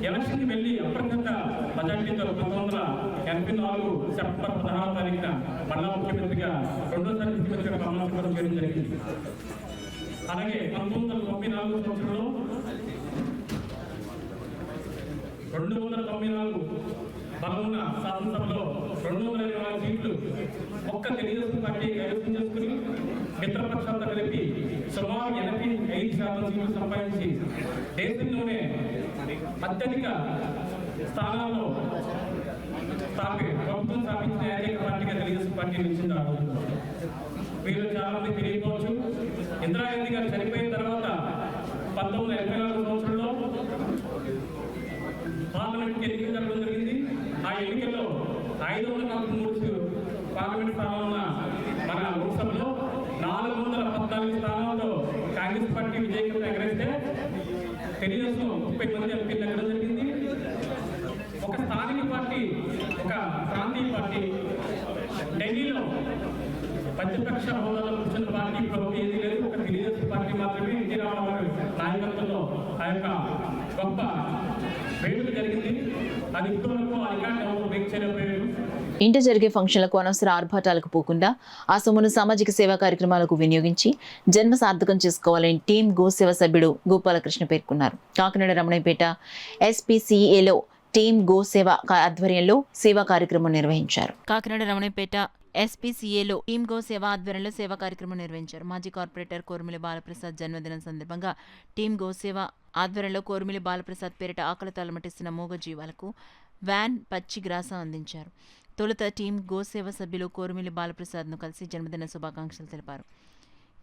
ఎలక్షన్కి వెళ్ళి అప్రకంగా మెజార్టీతో 1984 సెప్టెంబర్ 16 తారీఖున మళ్ళా ముఖ్యమంత్రిగా రెండోసారి ముఖ్యమంత్రిగా ప్రమాణస్వీకారం చేయడం జరిగింది. అలాగే 1994 సంవత్సరంలో 294 బలమున్న శాసనసభలో 224 సీట్లు ఒక్క తెలుగుదేశం పార్టీ కైవసం చేసుకుని మిత్రపక్షాలతో కలిపి సుమారు 85% సీట్లు సంపాదించి దేశంలోనే అత్యధిక స్థానాల్లో ప్రభుత్వం స్థాపించిన ఏకైక పార్టీగా తెలుగుదేశం పార్టీ నిలిచింది. ఆ రోజు వీళ్ళు చాలా మంది తెలియకపోవచ్చు, ఇందిరాగాంధీ గారు చనిపోయిన తర్వాత 1984 సంవత్సరంలో పార్లమెంట్కి ఎన్నికలు జరగడం జరిగింది. ఆ ఎన్నికల్లో 543 పార్లమెంట్ స్థానాలు ఉన్న మన లోక్సభలో 414 స్థానాల్లో కాంగ్రెస్ పార్టీ విజయవంతం ఎగరేస్తే తెలుగుదేశం 30 మంది ఎంపీలు ఎక్కడం జరిగింది. ఒక స్థానిక పార్టీ, ఒక ప్రాంతీయ పార్టీ ఢిల్లీలో ప్రతిపక్ష హోదాలో కూర్చున్న పార్టీ ప్రభుత్వం ఏది లేదు, ఒక తెలుగుదేశం పార్టీ మాత్రమే ఎన్టీ రామారావు నాయకత్వంలో ఆ యొక్క గొప్ప వేడుక జరిగింది. అది ఇప్పటివరకు ఆ రికార్డు ఎవరు బ్రేక్ చేయలేకపోయారు. ఇంట జరిగే ఫంక్షన్లకు అనవసర ఆర్భాటాలకు పోకుండా ఆ సొమ్మును సామాజిక సేవా కార్యక్రమాలకు వినియోగించి జన్మ సార్థకం చేసుకోవాలని టీం గోసేవ సభ్యుడు గోపాలకృష్ణ పేర్కొన్నారు. కాకినాడ రమణయ్యపేట SPCAలో టీం గోసేవ ఆధ్వర్యంలో సేవా కార్యక్రమం నిర్వహించారు. కాకినాడ రమణయ్యపేట SPCAలో టీం గో సేవ ఆధ్వర్యంలో సేవా కార్యక్రమం నిర్వహించారు. మాజీ కార్పొరేటర్ కోరుమిలి బాలప్రసాద్ జన్మదినం సందర్భంగా టీం గో సేవ ఆధ్వర్యంలో కోరుమిలి బాలప్రసాద్ పేరిట ఆకలితో అలమటిస్తున్న మూగ జీవాలకు వ్యాన్ పచ్చి గ్రాసం అందించారు. తొలుత టీం గోసేవ సభ్యులు కోరుమిలి బాలప్రసాద్ను కలిసి జన్మదిన శుభాకాంక్షలు తెలిపారు.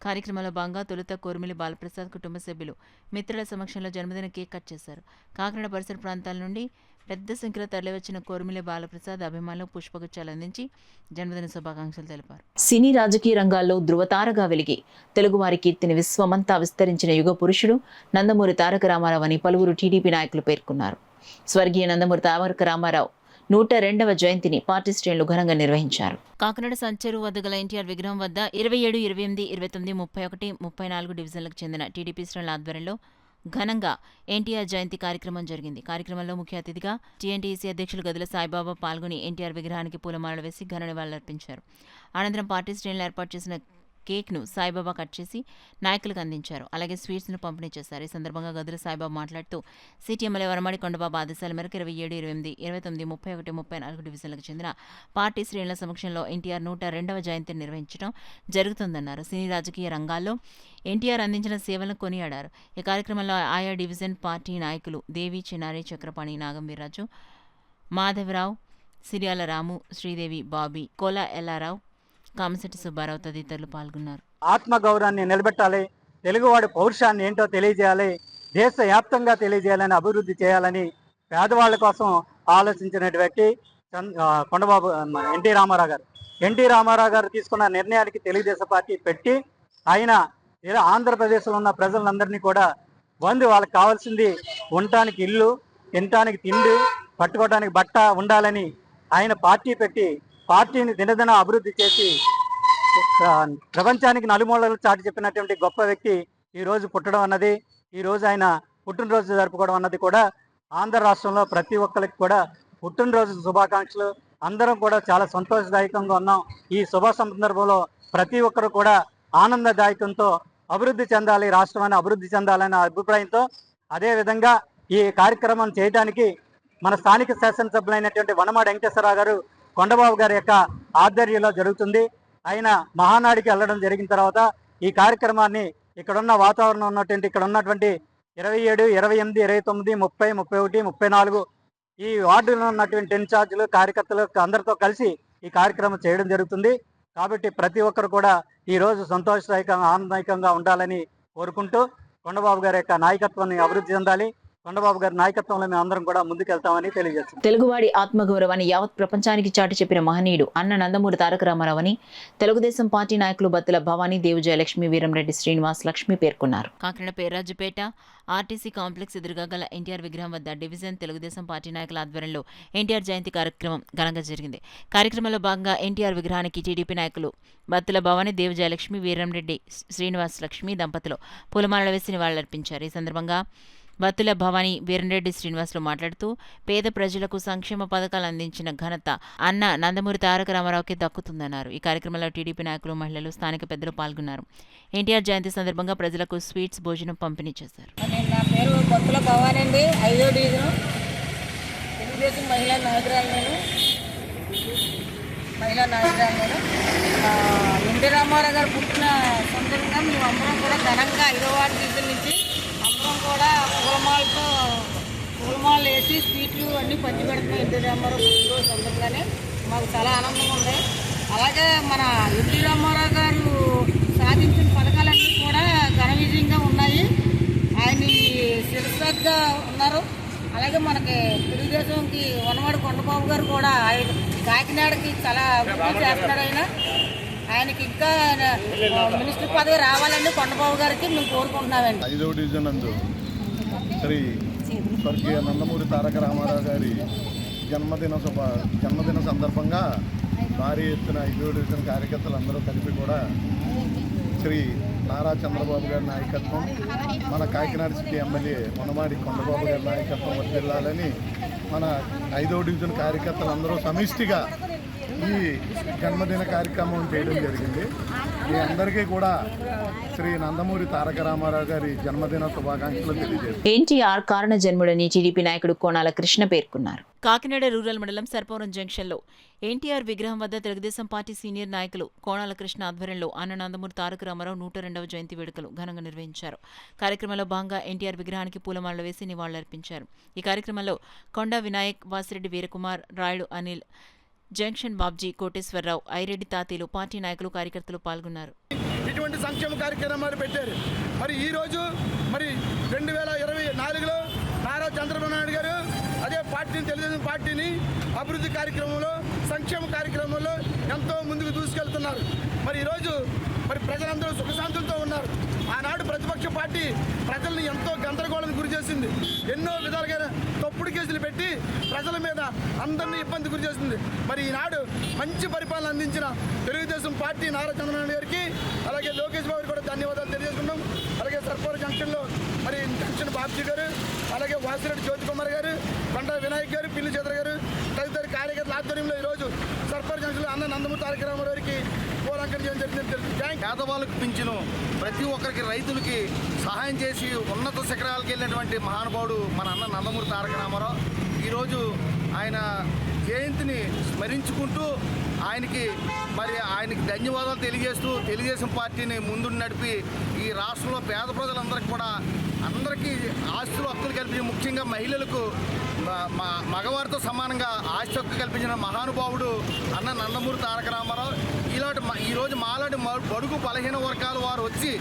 కార్యక్రమంలో భాగంగా తొలుత కోరుమిలి బాలప్రసాద్ కుటుంబ సభ్యులు మిత్రుల సమక్షంలో జన్మదిన కేక్ కట్ చేశారు. కాకినాడ పరిసర ప్రాంతాల నుండి పెద్ద సంఖ్యలో తరలివచ్చిన కోరుమిలి బాలప్రసాద్ అభిమానులకు పుష్పగుచ్చాలు అందించి జన్మదిన శుభాకాంక్షలు తెలిపారు. సినీ రాజకీయ రంగాల్లో ధృవతారగా వెలిగి తెలుగువారి కీర్తిని విశ్వమంతా విస్తరించిన యుగ పురుషుడు నందమూరి తారక రామారావు అని పలువురు టీడీపీ నాయకులు పేర్కొన్నారు. స్వర్గీయ నందమూరి తారక రామారావు 102వ జయంతిని పార్టీ శ్రేణులు ఘనంగా నిర్వహించారు. కాకినాడ సంచెరు వద్ద గల ఎన్టీఆర్ విగ్రహం వద్ద 27, 28, 29, 31, 34 డివిజన్లకు చెందిన టీడీపీ శ్రేణుల ఆధ్వర్యంలో ఘనంగా ఎన్టీఆర్ జయంతి కార్యక్రమం జరిగింది. కార్యక్రమంలో ముఖ్య అతిథిగా టీఎన్టీసీ అధ్యక్షులు గదుల సాయిబాబా పాల్గొని ఎన్టీఆర్ విగ్రహానికి పూలమాలలు వేసి ఘన నివాళులర్పించారు. అనంతరం పార్టీ శ్రేణులు ఏర్పాటు చేసిన కేక్ను సాయిబాబా కట్ చేసి నాయకులకు అందించారు. అలాగే స్వీట్స్ను పంపిణీ చేశారు. ఈ సందర్భంగా గదుల సాయిబాబా మాట్లాడుతూ సిటీ ఎమ్మెల్యే వరమాడి కొండబాబు ఆదేశాల మేరకు 27, 28, 29, 31, 34 డివిజన్లకు చెందిన పార్టీ శ్రేణుల సమక్షంలో ఎన్టీఆర్ 102వ జయంతిని నిర్వహించడం జరుగుతుందన్నారు. సినీ రాజకీయ రంగాల్లో ఎన్టీఆర్ అందించిన సేవలను కొనియాడారు. ఈ కార్యక్రమంలో ఆయా డివిజన్ పార్టీ నాయకులు దేవి, చిన్నారి, చక్రపాణి, నాగం వీర్రాజు, మాధవరావు, సిరియాల రాము, శ్రీదేవి, బాబీ, కోలా ఎల్లారావు, కామశెట్టి సుబ్బారావు తదితరులు పాల్గొన్నారు. ఆత్మగౌరవాన్ని నిలబెట్టాలి, తెలుగువాడి పౌరుషాన్ని ఏంటో తెలియజేయాలి, దేశవ్యాప్తంగా తెలియజేయాలని, అభివృద్ధి చేయాలని పేదవాళ్ళ కోసం ఆలోచించిన వ్యక్తి కొండబాబు ఎన్టీ రామారావు గారు. ఎన్టీ రామారావు గారు తీసుకున్న నిర్ణయానికి తెలుగుదేశం పార్టీ పెట్టి ఆయన ఆంధ్రప్రదేశ్లో ఉన్న ప్రజలందరినీ కూడా వాళ్ళకి కావాల్సింది ఉండటానికి ఇల్లు, తినటానికి తిండి, పట్టుకోవడానికి బట్ట ఉండాలని ఆయన పార్టీ పెట్టి పార్టీని దినదిన అభివృద్ధి చేసి ప్రపంచానికి నలుమూలలు చాటి చెప్పినటువంటి గొప్ప వ్యక్తి ఈరోజు పుట్టడం అన్నది, ఈరోజు ఆయన పుట్టినరోజు జరుపుకోవడం అన్నది కూడా ఆంధ్ర రాష్ట్రంలో ప్రతి ఒక్కరికి కూడా పుట్టినరోజు శుభాకాంక్షలు. అందరం కూడా చాలా సంతోషదాయకంగా ఉన్నాం. ఈ శుభ సందర్భంలో ప్రతి ఒక్కరు కూడా ఆనందదాయకంతో అభివృద్ధి చెందాలి, రాష్ట్రాన్ని అభివృద్ధి చెందాలనే అభిప్రాయంతో అదేవిధంగా ఈ కార్యక్రమం చేయడానికి మన స్థానిక శాసనసభ్యులైనటువంటి వనమాడి వెంకటేశ్వరరావు గారు కొండబాబు గారి యొక్క ఆధ్వర్యంలో జరుగుతుంది. ఆయన మహానాడికి వెళ్ళడం జరిగిన తర్వాత ఈ కార్యక్రమాన్ని ఇక్కడున్న వాతావరణం ఉన్నటువంటి ఇక్కడ ఉన్నటువంటి 27, 28, 29, 30, 31, 34 ఈ వార్డులో ఉన్నటువంటి ఇన్ఛార్జీలు, కార్యకర్తలు అందరితో కలిసి ఈ కార్యక్రమం చేయడం జరుగుతుంది. కాబట్టి ప్రతి ఒక్కరు కూడా ఈరోజు సంతోషదాయకంగా ఆనందదాయకంగా ఉండాలని కోరుకుంటూ కొండబాబు గారి యొక్క నాయకత్వాన్ని అభివృద్ధి చెందాలి, కొండబాబు గారి నాయకత్వంలో మేము అందరం కూడా ముందుకెళ్తామని తెలియజేస్తాం. తెలుగువాడి ఆత్మగౌరవాన్ని యావత్ ప్రపంచానికి చాటి చెప్పిన మహనీయుడు అన్న నందమూరి తారక రామారావు అని తెలుగుదేశం పార్టీ నాయకులు బత్తుల భవానీ, దేవజయలక్ష్మి, వీరంరెడ్డి శ్రీనివాస్, లక్ష్మి పేర్కొన్నారు. కాకినాడ పేరాజుపేట ఆర్టీసీ కాంప్లెక్స్ ఎదురుగా గల ఎన్టీఆర్ విగ్రహం వద్ద డివిజన్ తెలుగుదేశం పార్టీ నాయకుల ఆధ్వర్యంలో ఎన్టీఆర్ జయంతి కార్యక్రమం ఘనంగా జరిగింది. కార్యక్రమంలో భాగంగా ఎన్టీఆర్ విగ్రహానికి టీడీపీ నాయకులు బత్తుల భవానీ, దేవజయలక్ష్మి, వీరంరెడ్డి శ్రీనివాస్, లక్ష్మి దంపతులు పూలమాలలు వేసి నివాళులర్పించారు. ఈ సందర్భంగా బత్తుల భవానీ, వీరంరెడ్డి శ్రీనివాసులు మాట్లాడుతూ పేద ప్రజలకు సంక్షేమ పథకాలు అందించిన ఘనత అన్న నందమూరి తారక రామారావుకి దక్కుతుందన్నారు. ఈ కార్యక్రమంలో టీడీపీ నాయకులు, మహిళలు, స్థానిక పెద్దలు పాల్గొన్నారు. ఎన్టీఆర్ జయంతి సందర్భంగా ప్రజలకు స్వీట్స్, భోజనం పంపిణీ చేశారు. నా పేరు బత్తుల భవానీ అండి, 5వ డివిజన్ తెలుగుదేశం మహిళా నాయకురాలు నేను. ఎన్టీ రామారావు గారు పుట్టిన సందర్భంగా మేము అందరం కూడా ఘనంగా 5వ వార్డు డివిజన్ నుంచి అందరం కూడా పూలమాలలు వేసి స్వీట్లు అన్నీ పంచి పెడుతున్నాం. ఎన్టీ రామారావు పుట్టినరోజు సందర్భంగానే మాకు చాలా ఆనందంగా ఉంది. అలాగే మన ఎన్టీ రామారావు గారు సాధించిన పథకాలన్నీ కూడా ఘన విజయంగా ఉన్నాయి. ఆయన శిరస్సుగా ఉన్నారు. అలాగే మనకి తెలుగుదేశంకి వనమాడి కొండబాబు గారు కూడా ఆయన కాకినాడకి చాలా అభివృద్ధి చేస్తున్నారు. ఆయనకి ఇంకా మినిస్టర్ పదవి రావాలని కొండబాబు గారికి మేము కోరుకుంటున్నామండి. 5వ డివిజన్ నందు శ్రీ స్వర్గీయ నందమూరి తారక రామారావు గారి జన్మదిన సందర్భంగా భారీ ఎత్తున 5వ డివిజన్ కార్యకర్తలందరూ కలిపి కూడా శ్రీ నారా చంద్రబాబు గారి నాయకత్వం, మన కాకినాడ సిటీ ఎమ్మెల్యే వనమాడి కొండబాబు గారి నాయకత్వం వర్ధిల్లాలని మన 5వ డివిజన్ కార్యకర్తలందరూ సమిష్టిగా ఈ జన్మదిన కార్యక్రమం చేయడం జరిగింది. మీ అందరికీ కూడా శ్రీ నందమూరి తారక రామారావు గారి జన్మదిన శుభాకాంక్షలు తెలియజేస్తారు. ఎన్టీఆర్ కారణ జన్ముడని టీడీపీ నాయకుడు కోనాల కృష్ణ పేర్కొన్నారు. కాకినాడ రూరల్ మండలం సర్పవరం జంక్షన్లో ఎన్టీఆర్ విగ్రహం వద్ద తెలుగుదేశం పార్టీ సీనియర్ నాయకులు కోనాల కృష్ణ ఆధ్వర్యంలో అన్న నందమూరి తారక రామారావు 102వ జయంతి వేడుకలు ఘనంగా నిర్వహించారు. కార్యక్రమంలో భాగంగా ఎన్టీఆర్ విగ్రహానికి పూలమాలలు వేసి నివాళులర్పించారు. ఈ కార్యక్రమంలో కొండా వినాయక్, వాసిరెడ్డి వీరకుమార్, రాయుడు అనిల్, జంక్షన్ బాబ్జీ, కోటేశ్వరరావు, ఐరెడ్డి తాతీలు, పార్టీ నాయకులు, కార్యకర్తలు పాల్గొన్నారు. ఇటువంటి సంక్షేమ కార్యక్రమాలు పెట్టారు. మరి ఈరోజు 2024లో నారా చంద్రబాబు నాయుడు గారు అదే పార్టీని, తెలుగుదేశం పార్టీని అభివృద్ధి కార్యక్రమంలో, సంక్షేమ కార్యక్రమంలో ఎంతో ముందుకు దూసుకెళ్తున్నారు. మరి ఈరోజు ప్రజలందరూ సుఖశాంతులతో ఉన్నారు. ఆనాడు ప్రతిపక్ష పార్టీ ప్రజల్ని ఎంతో గందరగోళం గురి చేసింది. ఎన్నో విధాలుగా తప్పుడు కేసులు పెట్టి ప్రజల మీద అందరినీ ఇబ్బంది గురి చేసింది. మరి ఈనాడు మంచి పరిపాలన అందించిన తెలుగుదేశం పార్టీ నారా చంద్రబాబు గారికి, అలాగే లోకేష్ బాబు కూడా ధన్యవాదాలు తెలియజేసుకున్నాం. అలాగే సర్పవరం జంక్షన్లో జంక్షన్ బాబ్జీ గారు, అలాగే వాసిరెడ్డి జ్యోతికుమార్ గారు, కొండ వినాయక్ గారు, పిల్లి చంద్ర గారు తదితర కార్యకర్తల ఆధ్వర్యంలో ఈరోజు సర్పవరం జంక్షన్లో అన్న నందమూరి తారక రామారావు గారికి పోరాటం చేయడం జరిగింది. పేదవాళ్ళకు పింఛను, ప్రతి ఒక్కరికి, రైతులకి సహాయం చేసి ఉన్నత శిఖరాలకు వెళ్ళినటువంటి మహానుభావుడు మన అన్న నందమూరి తారక రామారావు. ఈరోజు ఆయన జయంతిని స్మరించుకుంటూ ఆయనకి ధన్యవాదాలు తెలియజేస్తూ తెలుగుదేశం పార్టీని ముందు నడిపి ఈ రాష్ట్రంలో పేద ప్రజలందరికీ కూడా అందరికీ ఆస్తులు హక్కులు కల్పించి, ముఖ్యంగా మహిళలకు మగవారితో సమానంగా ఆస్తి హక్కు కల్పించిన మహానుభావుడు అన్న నందమూరి తారక రామారావు. ఈరోజు మాలాంటి బడుగు బలహీన వర్గాల వారు వచ్చి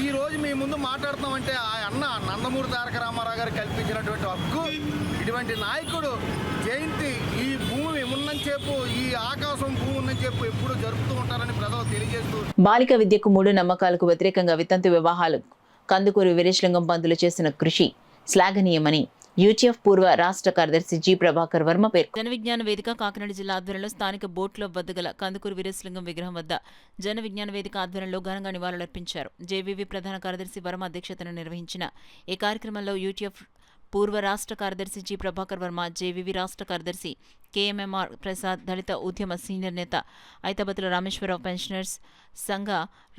ఈరోజు మీ ముందు మాట్లాడుతున్నామంటే ఆ అన్న నందమూరి తారక రామారావు గారు కల్పించినటువంటి హక్కు. ఇటువంటి నాయకుడు జయంతి ఈ భూమి ఉన్నంతసేపు ఈ ఆకాశం భూమి ఉన్నంతసేపు ఎప్పుడు జరుపుతూ ఉంటారని ప్రజలు తెలియజేస్తూ బాలిక విద్యకు 3 నమ్మకాలకు వ్యతిరేకంగా వితంతు వివాహాలు కందుకూరి వీరేశలింగం పంతులు చేసిన కృషి శ్లాఘనీయమని యూటీఎఫ్ పూర్వ రాష్ట్ర కార్యదర్శి జి ప్రభాకర్ వర్మ పేర్కొన్నారు. జన విజ్ఞాన వేదిక కాకినాడ జిల్లా ఆధ్వర్యంలో స్థానిక బోట్ క్లబ్ వద్ద గల కందుకూరి వీరేశలింగం విగ్రహం వద్ద జన విజ్ఞాన వేదిక ఆధ్వర్యంలో ఘనంగా నివాళులర్పించారు. జేవీవీ ప్రధాన కార్యదర్శి వర్మ అధ్యక్షతన నిర్వహించిన ఈ కార్యక్రమంలో యూటీఎఫ్ పూర్వ రాష్ట్ర కార్యదర్శి జి ప్రభాకర్ వర్మ, జేవీవీ రాష్ట్ర కార్యదర్శి కేఎంఎంఆర్ ప్రసాద్, దళిత ఉద్యమ సీనియర్ నేత ఐతబతుల రామేశ్వరరావు, పెన్షనర్స్ సంఘ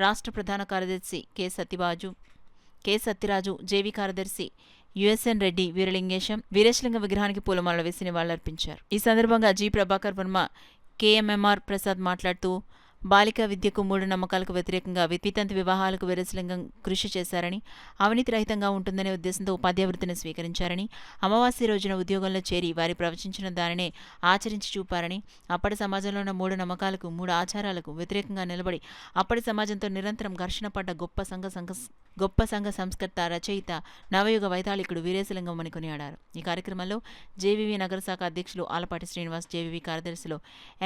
రాష్ట్ర ప్రధాన కార్యదర్శి కె సత్యరాజు, జేవీ కార్యదర్శి యుఎస్ఎన్ రెడ్డి, వీరేశలింగం విగ్రహానికి పూలమాలలు వేసి నివాళులర్పించారు. ఈ సందర్భంగా జి ప్రభాకర్ వర్మ, కేఎంఎంఆర్ ప్రసాద్ మాట్లాడుతూ బాలికా విద్యకు 3 నమ్మకాలకు వ్యతిరేకంగా వితంతు వివాహాలకు వీరేశలింగం కృషి చేశారని, అవినీతి రహితంగా ఉంటుందనే ఉద్దేశంతో ఉపాధ్యాయ వృత్తిని స్వీకరించారని, అమావాస్య రోజున ఉద్యోగంలో చేరి వారి ప్రవచించిన దానినే ఆచరించి చూపారని, అప్పటి సమాజంలో ఉన్న 3 నమ్మకాలకు 3 ఆచారాలకు వ్యతిరేకంగా నిలబడి అప్పటి సమాజంతో నిరంతరం ఘర్షణ పడ్డ గొప్ప సంఘ సంస్కర్త, రచయిత, నవయుగ వైతాళికుడు వీరేశలింగం అని కొనియాడారు. ఈ కార్యక్రమంలో జేవీవీ నగర శాఖ అధ్యక్షులు ఆలపాటి శ్రీనివాస్, జేవీవీ కార్యదర్శులు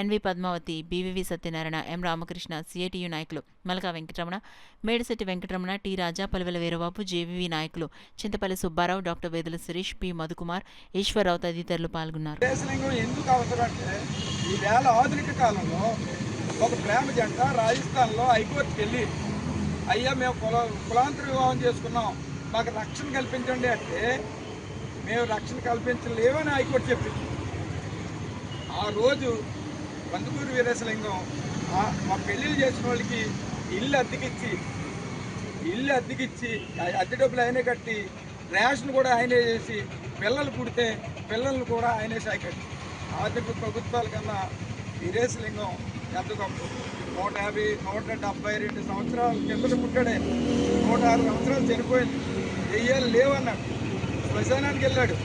ఎన్వి పద్మావతి, బీవీవీ సత్యనారాయణ, ఎం రామకృష్ణ, సిఐటియు నాయకులు మలకా వెంకటరమణ, మేడిశెట్టి వెంకటరమణ, టి రాజా, పలువెల వీరబాబు, జేవీవీ నాయకులు చింతపల్లి సుబ్బారావు, డాక్టర్ వేదుల సురేష్, పి మధుకుమార్, ఈశ్వరరావు తదితరులు పాల్గొన్నారు. ఎందుకు అవసరం అంటే ఈవేళ ఆధునిక కాలంలో ఒక ప్రేమ జంట రాజస్థాన్లో హైకోర్టుకి వెళ్ళి అయ్యా మేము కులాంతర వివాహం చేసుకున్నాం, మాకు రక్షణ కల్పించండి అంటే మేము రక్షణ కల్పించలేమని హైకోర్టు చెప్పింది. ఆ రోజు కందుకూరి వీరేశలింగం మా పెళ్ళిళ్ళు చేసిన వాళ్ళకి ఇల్లు అద్దెకిచ్చి అద్దె డబ్బులు ఆయనే కట్టి, రేషన్ కూడా ఆయనే చేసి, పిల్లలు పుడితే పిల్లలను కూడా ఆయనే సాయకట్టి. ఆర్థిక ప్రభుత్వాల కన్నా వీరేశలింగం ఎంత గొప్ప. 172 సంవత్సరాల కిందట పుట్టాడే, 106 సంవత్సరాలు చనిపోయింది. దెయ్యాలు లేవన్నాడు, శ్మశానానికి వెళ్ళాడు.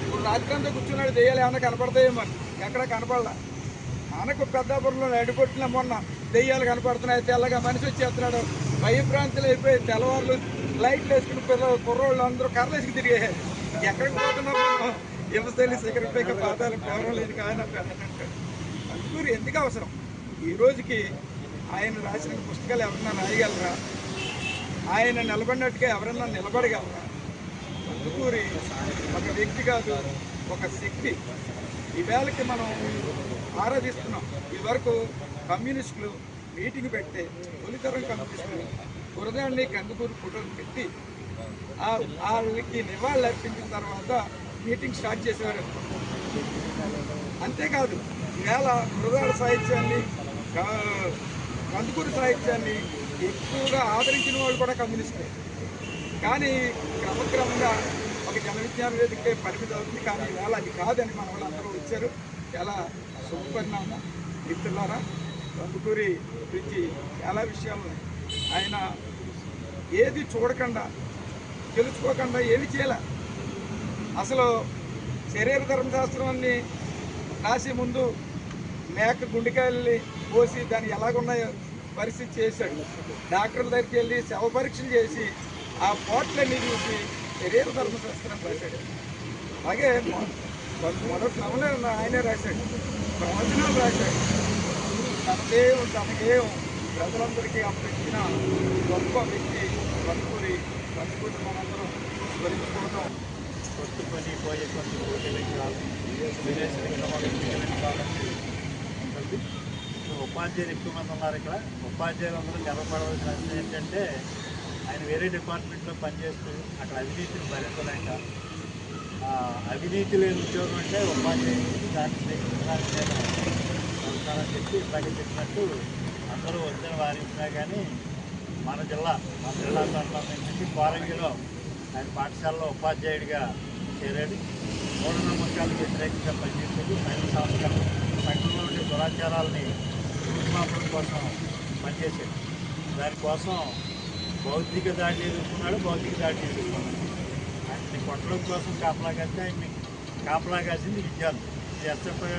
ఇప్పుడు రాత్రంతా కూర్చున్నాడు, దెయ్యాలు ఏమన్నా కనపడతాయేమో, ఎక్కడ కనపడలా. మనకు పెద్దాపురంలో నడిపొట్టిన మొన్న దెయ్యాలు కనపడుతున్నాయి, తెల్లగా మనిషి వచ్చేస్తున్నాడు, భయభ్రాంతులు అయిపోయి తెల్లవారులు లైట్లు వేసుకుని కుర్రోళ్ళు అందరూ కర్రలేసుకు తిరిగేయారు. ఎక్కడికి పోతున్నాం, హింసలి శిఖరపైక పాదాలు గౌరవం లేని ఆయన కందుకూరి ఎందుకు అవసరం? ఈ రోజుకి ఆయన రాసిన పుస్తకాలు ఎవరన్నా రాయగలరా? ఆయన నిలబడినట్టుగా ఎవరన్నా నిలబడగలరా? కందుకూరి ఒక వ్యక్తి కాదు, ఒక శక్తి. ఈవేళకి మనం ఆరాధిస్తున్నాం. ఇదివరకు కమ్యూనిస్టులు మీటింగ్ పెడితే తొలితరం కమ్యూనిస్టులు గురదాన్ని కందుకూరి ఫోటోలు పెట్టి వాళ్ళకి నివాళులు అర్పించిన తర్వాత మీటింగ్ స్టార్ట్ చేసేవారు. అంతేకాదు ఈవేళ గురదాడ సాహిత్యాన్ని, కందుకూరి సాహిత్యాన్ని ఎక్కువగా ఆదరించిన వాళ్ళు కూడా కమ్యూనిస్టులే. కానీ క్రమక్రమంగా ఒక జన విజ్ఞాన వేదికే పరిమితి అవుతుంది. కానీ ఈవేళ అది కాదని మన వాళ్ళందరూ వచ్చారు. చాలా శుభపరిణామం. మిత్రులారా, కందుకూరి గురించి చాలా విషయాలు ఆయన ఏది చూడకుండా, తెలుసుకోకుండా ఏమి చేయాల. అసలు శరీర ధర్మశాస్త్రాన్ని రాసి ముందు మేక గుండెకాయల్ని పోసి దాన్ని ఎలాగున్నాయో పరిస్థితి చేశాడు. డాక్టర్ల దగ్గరికి వెళ్ళి శవ పరీక్షలు చేసి ఆ పోట్లన్నీ చూసి శరీర ధర్మశాస్త్రం రాశాడు. అలాగే మొదటి నవల ఆయనే రాశాడు, ప్రవచనాలు రాశాడు. తనకేం ప్రజలందరికీ అప్పగించిన గొప్ప వ్యక్తి కందుకూరి. మనందరం స్మరించుకోవడం. కొట్టుకొని పోయే కొన్ని ఉపాధ్యాయులు ఎక్కువ మంది ఉన్నారు ఇక్కడ. ఉపాధ్యాయులు అందరూ గర్వపడవలసిన అంశం ఏంటంటే ఆయన వేరే డిపార్ట్మెంట్లో పనిచేస్తూ అక్కడ అవినీతిని భరించలేక, అవినీతి లేని ఉద్యోగం అంటే ఉపాధ్యాయులు దాన్ని స్వీకరించడానికి నేను వస్తానని చెప్పి ఇట్లాగే చెప్పినట్టు అందరూ వద్దని వారించినా కానీ మన జిల్లా సంబంధించి కోరంగిలో ఆయన పాఠశాలలో ఉపాధ్యాయుడిగా చేరాడు. మూఢనమ్మకాలకు వ్యతిరేకంగా పనిచేసేది, మహిళా సంస్కరణ, సంఘంలో ఉండే దురాచారాలని రూపుమాపడం కోసం పనిచేశాడు. దానికోసం భౌతిక దాడి ఎదుర్కొన్నాడు. ఆయన్ని కొట్టడం కోసం కాపలా కాస్తే ఆయన్ని కాపలా కాసింది విద్యార్థులు. ఇది ఎస్ఎఫ్ఐ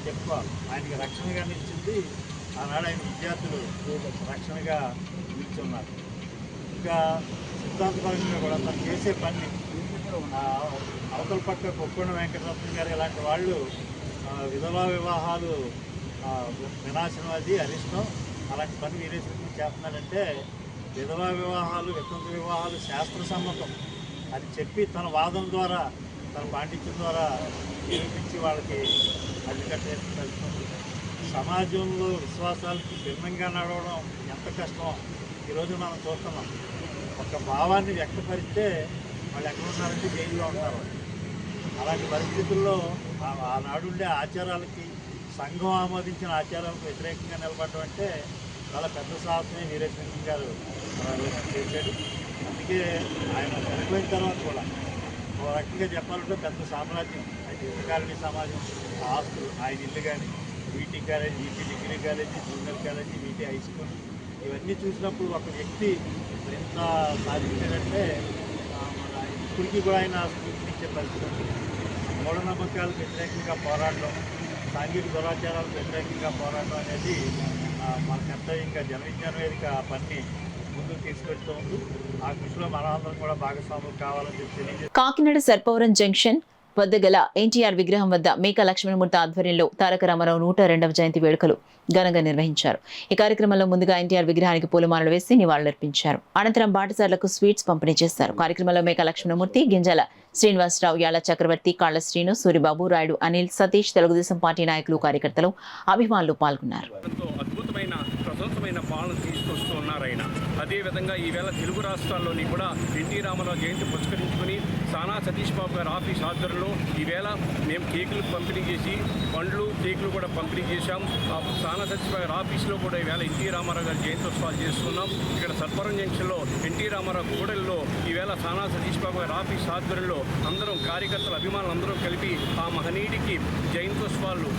చెప్పుకోవాలి. ఆయనకి రక్షణగా నిలిచింది ఆనాడు ఆయన విద్యార్థులు రక్షణగా నిల్చున్నారు. ఇంకా సిద్ధాంతపరంగా కూడా తను చేసే పని అవతల పక్క కొక్కొండ వెంకటరత్నం గారు ఇలాంటి వాళ్ళు విధవా వివాహాలు వినాశనం అది అరిష్టం. అలాంటి పని వీరేశ్వరం చేస్తున్నాడంటే విధవా వివాహాలు వితంతు వివాహాలు శాస్త్రసమ్మతం అని చెప్పి తన వాదన ద్వారా తన పాండిత్యం ద్వారా నిరూపించి వాళ్ళకి అడ్డుకట్టేస్తుంది. సమాజంలో విశ్వాసాలకి భిన్నంగా నడవడం ఎంత కష్టమో ఈరోజు మనం చూస్తున్నాం. ఒక భావాన్ని వ్యక్తపరిస్తే వాళ్ళు ఎక్కడ ఉన్నారంటే జైల్లో ఉంటారు. అలాంటి పరిస్థితుల్లో ఆనాడు ఉండే ఆచారాలకి సంఘం ఆమోదించిన ఆచారాలకు వ్యతిరేకంగా నిలబడడం అంటే చాలా పెద్ద సాహసమే వీరేశలింగం గారు చేశాడు. అందుకే ఆయన చనిపోయిన తర్వాత కూడా ఒక రకంగా చెప్పాలంటే పెద్ద సామ్రాజ్యం కాలనీ సమాజం ఆస్తులు ఆయన ఇల్లు కానీ వీటీ college, వీటీ degree college, junior college, వీటీ high school ఇవన్నీ చూసినప్పుడు ఒక వ్యక్తి ఎంత సాధించాడంటే ఇప్పటికీ కూడా ఆయన స్ఫూర్తినిచ్చే పరిస్థితి. మూఢనమ్మకాలకు వ్యతిరేకంగా పోరాడడం, సాంఘిక దురాచారాలకు వ్యతిరేకంగా పోరాడడం అనేది మన కర్తవ్యంగా జనవిజ్ఞాన వేదిక పని ముందుకు తీసుకెళ్తూ ఉంది. ఆ కృషిలో మనందరం కూడా భాగస్వాములు కావాలని చెప్పి తెలియజేస్తాం. కాకినాడ సర్పవరం జంక్షన్ వద్ద గల ఎన్టీఆర్ విగ్రహం వద్ద మేకా లక్ష్మణమూర్తి ఆధ్వర్యంలో తారక రామారావు 102వ జయంతి వేడుకలు ఘనంగా నిర్వహించారు. ఈ కార్యక్రమంలో ముందుగా ఎన్టీఆర్ విగ్రహానికి పూలమాలలు వేసి నివాళులర్పించారు. అనంతరం బాటసార్లకు స్వీట్స్ పంపిణీ చేశారు. కార్యక్రమంలో మేకా లక్ష్మణమూర్తి, గింజల శ్రీనివాసరావు, యాళ్ల చక్రవర్తి, కాళ్ల శ్రీను, సూరిబాబు, రాయుడు, అనిల్, సతీష్, తెలుగుదేశం పార్టీ నాయకులు, కార్యకర్తలు, అభిమానులు పాల్గొన్నారు. ప్రశంసమైన పాలన తీసుకొస్తూ ఉన్నారు ఆయన. అదేవిధంగా ఈవేళ తెలుగు రాష్ట్రాల్లోని కూడా ఎన్టీ రామారావు జయంతి పురస్కరించుకుని సానా సతీష్ బాబు గారి ఆఫీస్ ఆధ్వర్యంలో ఈవేళ మేము కేకులు పంపిణీ చేసి పండ్లు కేకులు కూడా పంపిణీ చేశాం. సానా సతీష్ బాబు గారి ఆఫీస్లో కూడా ఈవేళ ఎన్టీ రామారావు గారి జయంతోత్సవాలు చేస్తున్నాం. ఇక్కడ సర్పవరం జంక్షన్లో ఎన్టీ రామారావు కూడలిలో ఈవేళ సానా సతీష్ బాబు గారి ఆఫీస్ ఆధ్వర్యంలో అందరం కార్యకర్తలు, అభిమానులు అందరం కలిపి ఆ మహనీయుడికి జయంతోత్సవాలు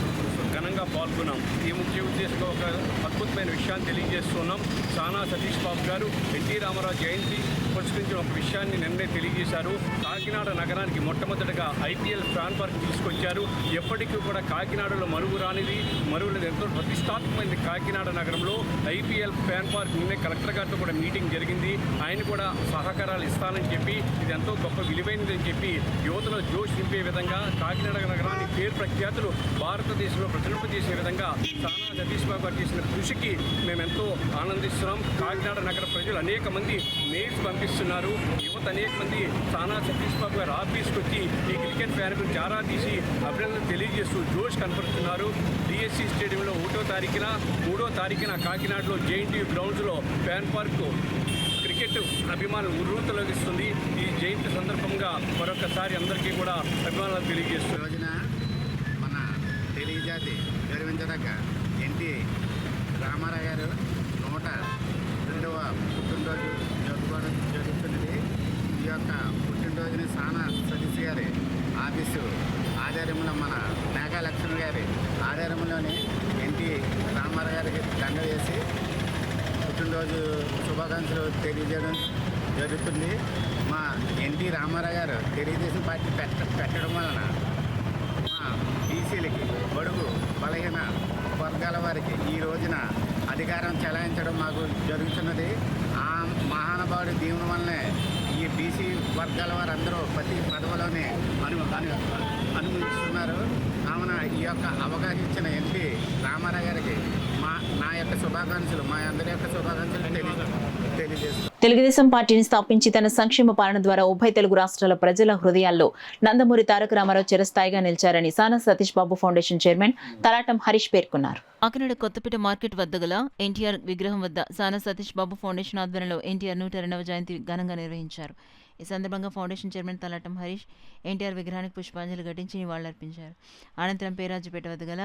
ఘనంగా పాల్గొన్నాం. ఈ ముఖ్య ఉద్దేశంగా ఒక అద్భుతమైన విషయాన్ని తెలియజేస్తున్నాం. సానా సతీష్ బాబు గారు ఎన్టీ రామారావు జయంతి పురస్కరించిన ఒక విషయాన్ని నిన్నే తెలియజేశారు. కాకినాడ నగరానికి మొట్టమొదటిగా ఐపీఎల్ ఫ్యాన్ పార్క్ తీసుకొచ్చారు. ఎప్పటికీ కూడా కాకినాడలో మరుగురానిది, మరుగులేదు ఎంతో ప్రతిష్టాత్మకమైనది కాకినాడ నగరంలో ఐపీఎల్ ఫ్యాన్ పార్క్. నిన్నే కలెక్టర్ గారితో కూడా మీటింగ్ జరిగింది. ఆయన కూడా సహకారాలు ఇస్తానని చెప్పి ఇది ఎంతో గొప్ప విలువైనదని చెప్పి యువతలో జోష్ నింపే విధంగా కాకినాడ నగరానికి పేరు ప్రఖ్యాతులు భారతదేశంలో ప్రచురింపజేసే విధంగా సానా సతీష్ బాబు గారు చేసిన కృషికి మేమెంతో ఆనందిస్తున్నాం. కాకినాడ నగర ప్రజలు అనేక మంది మెయిల్స్ పంపిస్తున్నారు. యువత అనేక మంది సానా సతీష్ బాబు గారు ఆఫీస్కి వచ్చి ఈ క్రికెట్ ఫ్యాన్ గురించి ఆరా తీసి అభినందనలు తెలియజేస్తూ జోష్ కనపరుస్తున్నారు. డిఎస్సి స్టేడియంలో 1వ తారీఖున 3వ తారీఖున కాకినాడలో జేఎన్టీయూ గ్రౌండ్స్లో ఫ్యాన్ పార్కు క్రికెట్ అభిమానులు ఉర్రూతలోగిస్తుంది. ఈ జయంతి సందర్భంగా మరొకసారి అందరికీ కూడా అభిమానులు తెలియజేస్తున్నారు. మన తెలియజాతి గర్వించదగ్గ ఎన్టీ రామారావు గారు 102వ పుట్టినరోజు జరుగుతున్నది. ఈ యొక్క పుట్టినరోజుని సానా సతీష్ గారి ఆఫీసు ఆధ్వర్యంలో మన మేఘా లక్ష్మి గారి ఆధ్వర్యంలోని ఎన్టీ రామారావు గారికి దండ వేసి పుట్టినరోజు శుభాకాంక్షలు తెలియజేయడం జరుగుతుంది. మా ఎన్టీ రామారావు గారు తెలుగుదేశం పార్టీ పెట్టడం వలన మా బీసీలకి, బడుగు బలహీన వర్గాల వారికి ఈ రోజున అధికారం చెలాయించడం మాకు జరుగుతున్నది. ఆ మహానుభావుడి దీవెన వల్లనే ఈ బీసీ వర్గాల వారందరూ ప్రతి పదవిలోనే అనుభవిస్తున్నారు. కావున ఈ యొక్క అవకాశం ఇచ్చిన ఎన్టీ రామారావు గారికి నా యొక్క శుభాకాంక్షలు, మా అందరి యొక్క శుభాకాంక్షలు తెలియజేస్తున్నాను. తెలుగుదేశం పార్టీని స్థాపించి తన సంక్షేమ పాలన ద్వారా ఉభయ తెలుగు రాష్ట్రాల ప్రజల హృదయాల్లో నందమూరి తారక రామారావు చిరస్థాయిగా నిలిచారని సానా సతీష్ బాబు ఫౌండేషన్ చైర్మన్ తలాటం హరీష్ పేర్కొన్నారు. కాకినాడ కొత్తపేట మార్కెట్ వద్ద గల ఎన్టీఆర్ విగ్రహం వద్ద సానా సతీష్ బాబు ఫౌండేషన్ ఆధ్వర్యంలో ఎన్టీఆర్ 102వ జయంతి ఘనంగా నిర్వహించారు. ఈ సందర్భంగా ఫౌండేషన్ చైర్మన్ తలాటం హరీష్ ఎన్టీఆర్ విగ్రహానికి పుష్పాంజలి ఘటించి నివాళులర్పించారు. అనంతరం పేరాజుపేట వద్ద గల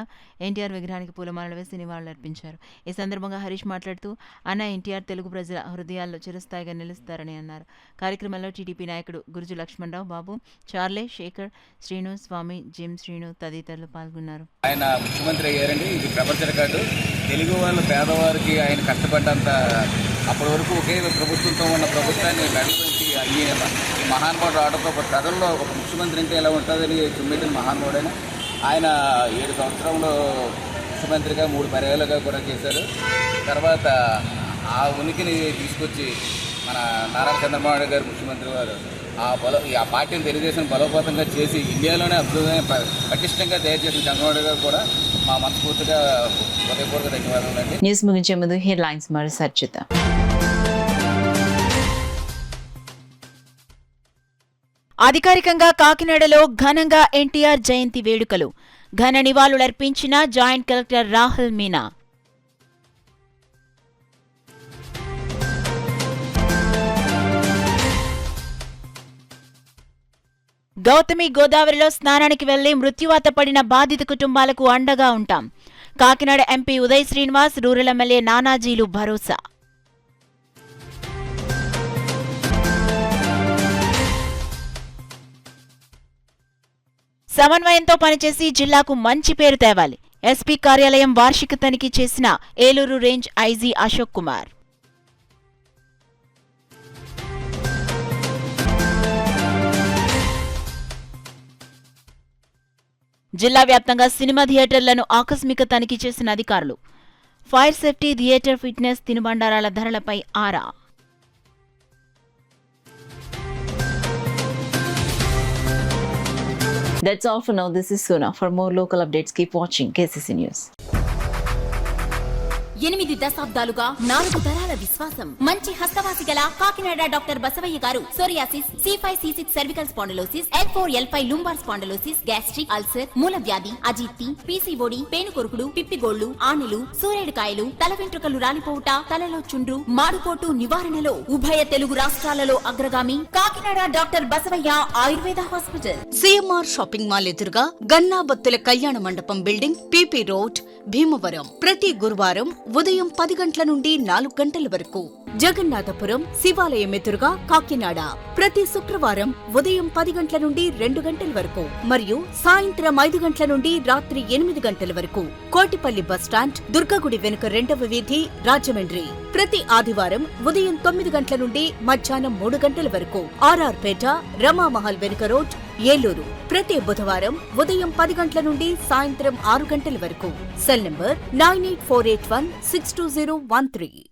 ఎన్టీఆర్ విగ్రహానికి పూలమాలలు వేసి నివాళులర్పించారు. ఈ సందర్భంగా హరీష్ మాట్లాడుతూ అన్న ఎన్టీఆర్ తెలుగు ప్రజల హృదయాల్లో చిరస్థాయిగా నిలుస్తారని అన్నారు. కార్యక్రమంలో టీడీపీ నాయకుడు గురుజు లక్ష్మణరావు, బాబు, చార్లే, శేఖర్, శ్రీను, స్వామి, జిమ్ శ్రీను తదితరులు పాల్గొన్నారు. ఆయన ముఖ్యమంత్రి అయ్యారండి. ఇది ప్రపంచ రికార్డు. తెలుగు వాళ్ళ పేదవారికి ఆయన కష్టపడ్డంత అప్పటి వరకు ఒకే ప్రభుత్వంతో ఉన్న ప్రభుత్వాన్ని నడిపించి ఈ మహానుభావుడు రావడంతో ప్రజల్లో ఒక ముఖ్యమంత్రి అంటే ఎలా ఉంటుందని చుమ్మిన మహానుభావుడైన ఆయన 7 సంవత్సరంలో ముఖ్యమంత్రిగా 3 పర్యాలుగా కూడా చేశారు. తర్వాత ఆ ఉనికిని తీసుకొచ్చి మన నారా చంద్రబాబు నాయుడు గారు ముఖ్యమంత్రి వారు ఆ పార్టీని తెలుగుదేశం బలోపేతంగా చేసి ఇండియాలోనే అద్భుతమైన పటిష్టంగా తయారు చేసిన చంద్రబాబు నాయుడు గారు కూడా మా మనస్ఫూర్తిగా హృదయపూర్వక ధన్యవాదాలండి. న్యూస్ ముగించే ముందు హెడ్లైన్స్ మరోసారి చూద్దాం. అధికారికంగా కాకినాడలో ఘనంగా ఎన్టీఆర్ జయంతి వేడుకలు. ఘన నివాళులర్పించిన జాయింట్ కలెక్టర్ రాహుల్ మీనా. గౌతమి గోదావరిలో స్నానానికి వెళ్లి మృత్యువాత పడిన బాధిత కుటుంబాలకు అండగా ఉంటాం. Kakinada MP Uday Srinivas, rural MLA నానాజీలు భరోసా. సమన్వయంతో పనిచేసి జిల్లాకు మంచి పేరు తేవాలి. ఎస్పీ కార్యాలయం వార్షిక తనిఖీ చేసిన ఏలూరు రేంజ్ ఐజీ అశోక్ కుమార్. జిల్లా వ్యాప్తంగా సినిమా థియేటర్లను ఆకస్మిక తనిఖీ చేసిన అధికారులు. ఫైర్ సేఫ్టీ, థియేటర్ ఫిట్నెస్, తినుబండారాల ధరలపై ఆరా. That's all for now. This is Sona. For more local updates, keep watching KCC News. 8 దశాబ్దాలుగా 4 తరాల విశ్వాసం. మంచి హస్తవాసి గల Kakinada doctor Basavaiah garu psoriasis, C5, C6 cervical spondylosis, L4, L5 lumbar spondylosis, gastric ulcer, మూలవ్యాధి, అజీర్తి, PCOD, పేనుకొరుకుడు, పిప్పిగోళ్లు, ఆనెలు, సూరేడుకాయలు, తల వెంట్రుకలు రాలిపోవుట, తలలో చుండ్రు, మాడుకోటు నివారణలో ఉభయ తెలుగు రాష్ట్రాలలో అగ్రగామి Kakinada doctor Basavaiah Ayurveda hospital. CMR shopping mall ఎదురుగా గన్నాబత్తుల కళ్యాణ మండపం బిల్డింగ్, పీపీ రోడ్, భీమవరం. ప్రతి గురువారం ఉదయం 10 గంటల నుండి 4 గంటల వరకు. జగన్నాథపురం శివాలయం ఎదురుగా కాకినాడ. ప్రతి శుక్రవారం ఉదయం 10 గంటల నుండి 2 గంటల వరకు మరియు సాయంత్రం 5 గంటల నుండి రాత్రి 8 గంటల వరకు. కోటిపల్లి బస్టాండ్, దుర్గగుడి వెనుక 2వ వీధి, రాజమండ్రి. ప్రతి ఆదివారం ఉదయం 9 గంటల నుండి మధ్యాహ్నం 3 గంటల వరకు. ఆర్ఆర్పేట, రమామహల్ వెనుక రోడ్, ఏలూరు. ప్రతి బుధవారం ఉదయం 10 గంటల నుండి సాయంత్రం 6 గంటల వరకు. Cell number 9848162013.